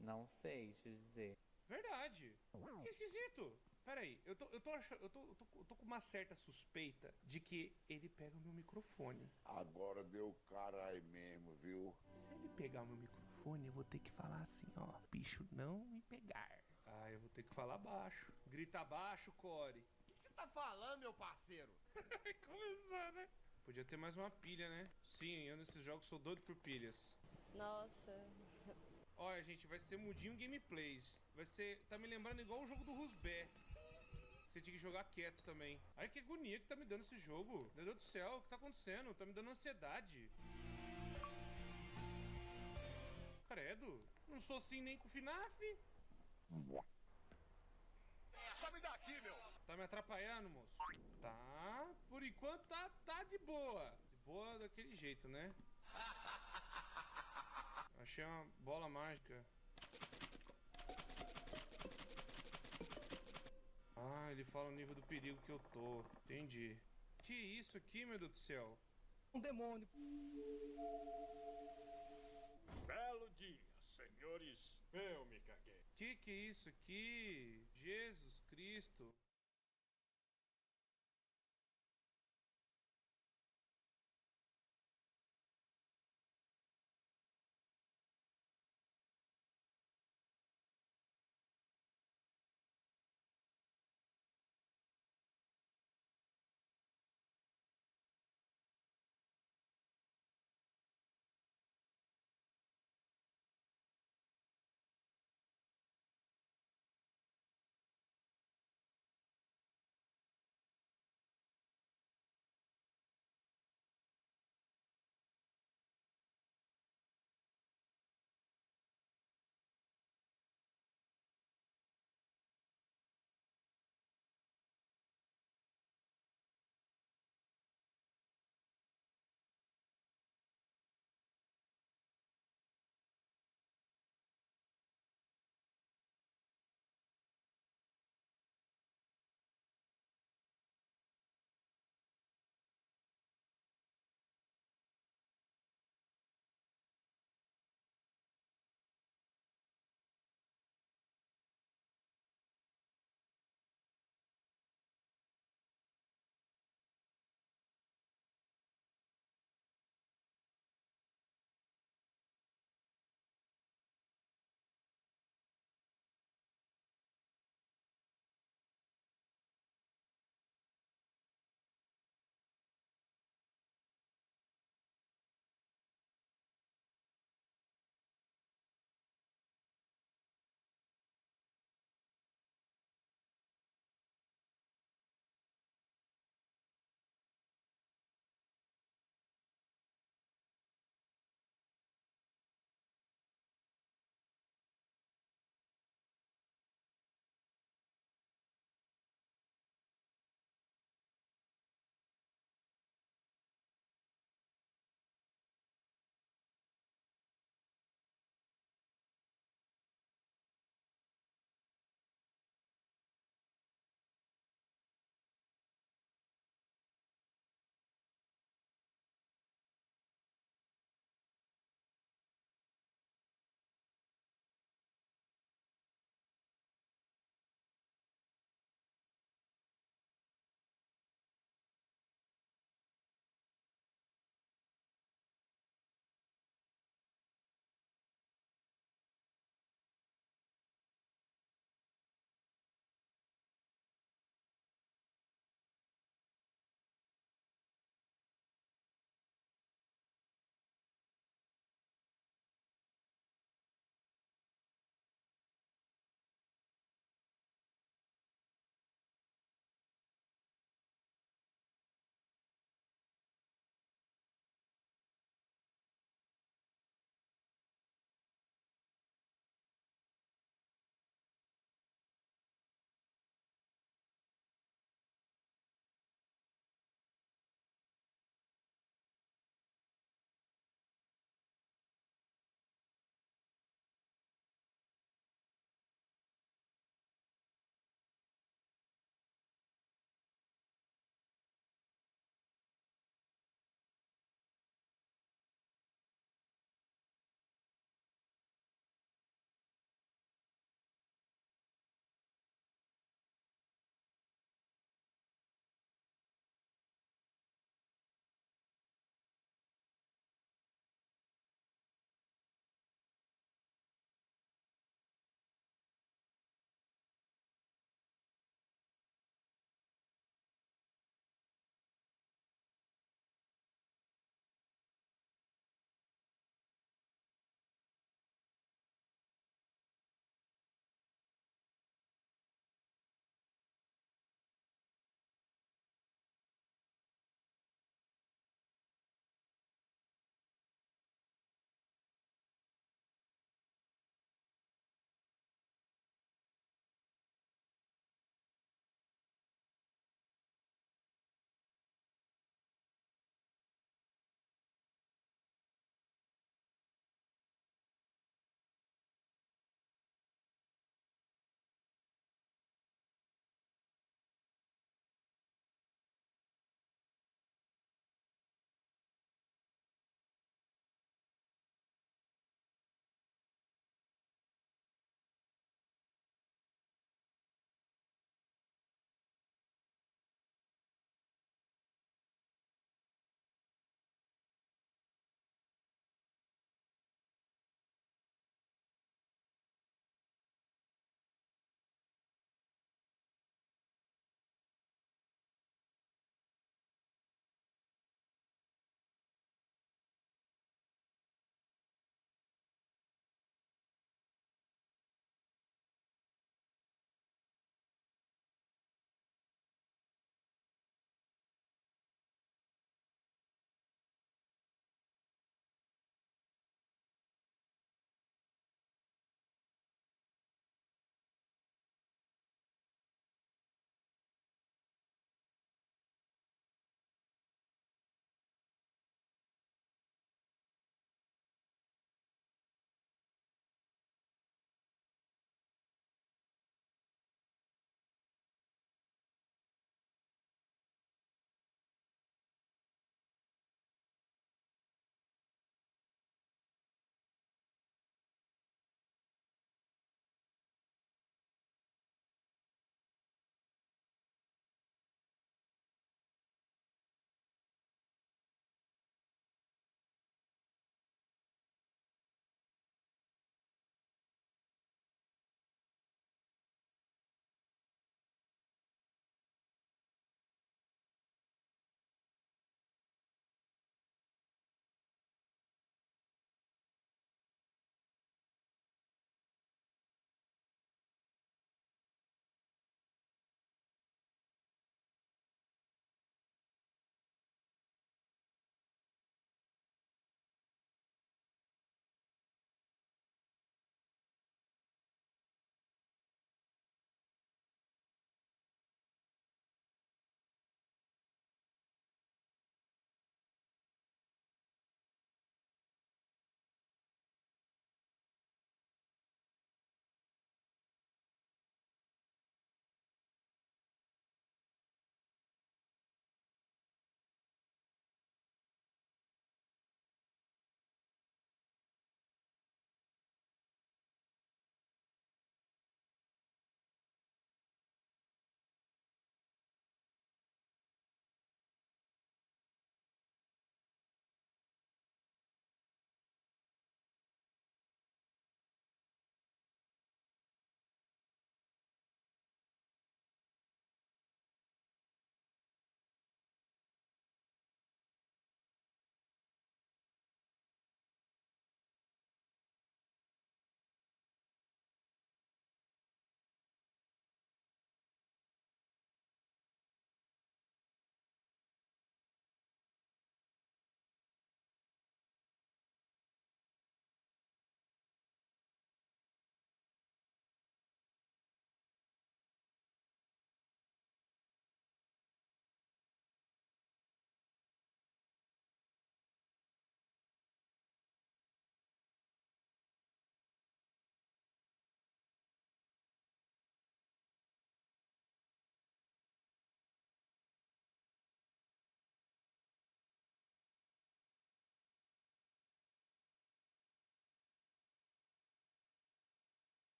Não sei te dizer. Verdade. Que esquisito. Pera aí, eu tô com uma certa suspeita de que ele pega o meu microfone. Agora deu caralho mesmo, viu? Se ele pegar o meu microfone, microfone, eu vou ter que falar assim, ó. Bicho não me pegar. Ah, eu vou ter que falar baixo. Grita baixo, Core. O que você tá falando, meu parceiro? Começar, né? Podia ter mais uma pilha, né? Sim, eu nesses jogos sou doido por pilhas. Nossa. Olha, gente, vai ser mudinho gameplays. Vai ser... Tá me lembrando igual o jogo do Rusbé. Você tinha que jogar quieto também. Ai, que agonia que tá me dando esse jogo. Meu Deus do céu, o que tá acontecendo? Tá me dando ansiedade. Credo. Não sou assim nem com o FNAF. Some daqui, meu! Tá me atrapalhando, moço? Tá. Por enquanto tá de boa. De boa daquele jeito, né? Achei uma bola mágica. Ah, ele fala o nível do perigo que eu tô. Entendi. Que isso aqui, meu Deus do céu? Um demônio. Belo dia, senhores. Eu me caguei. Que é isso aqui? Jesus Cristo.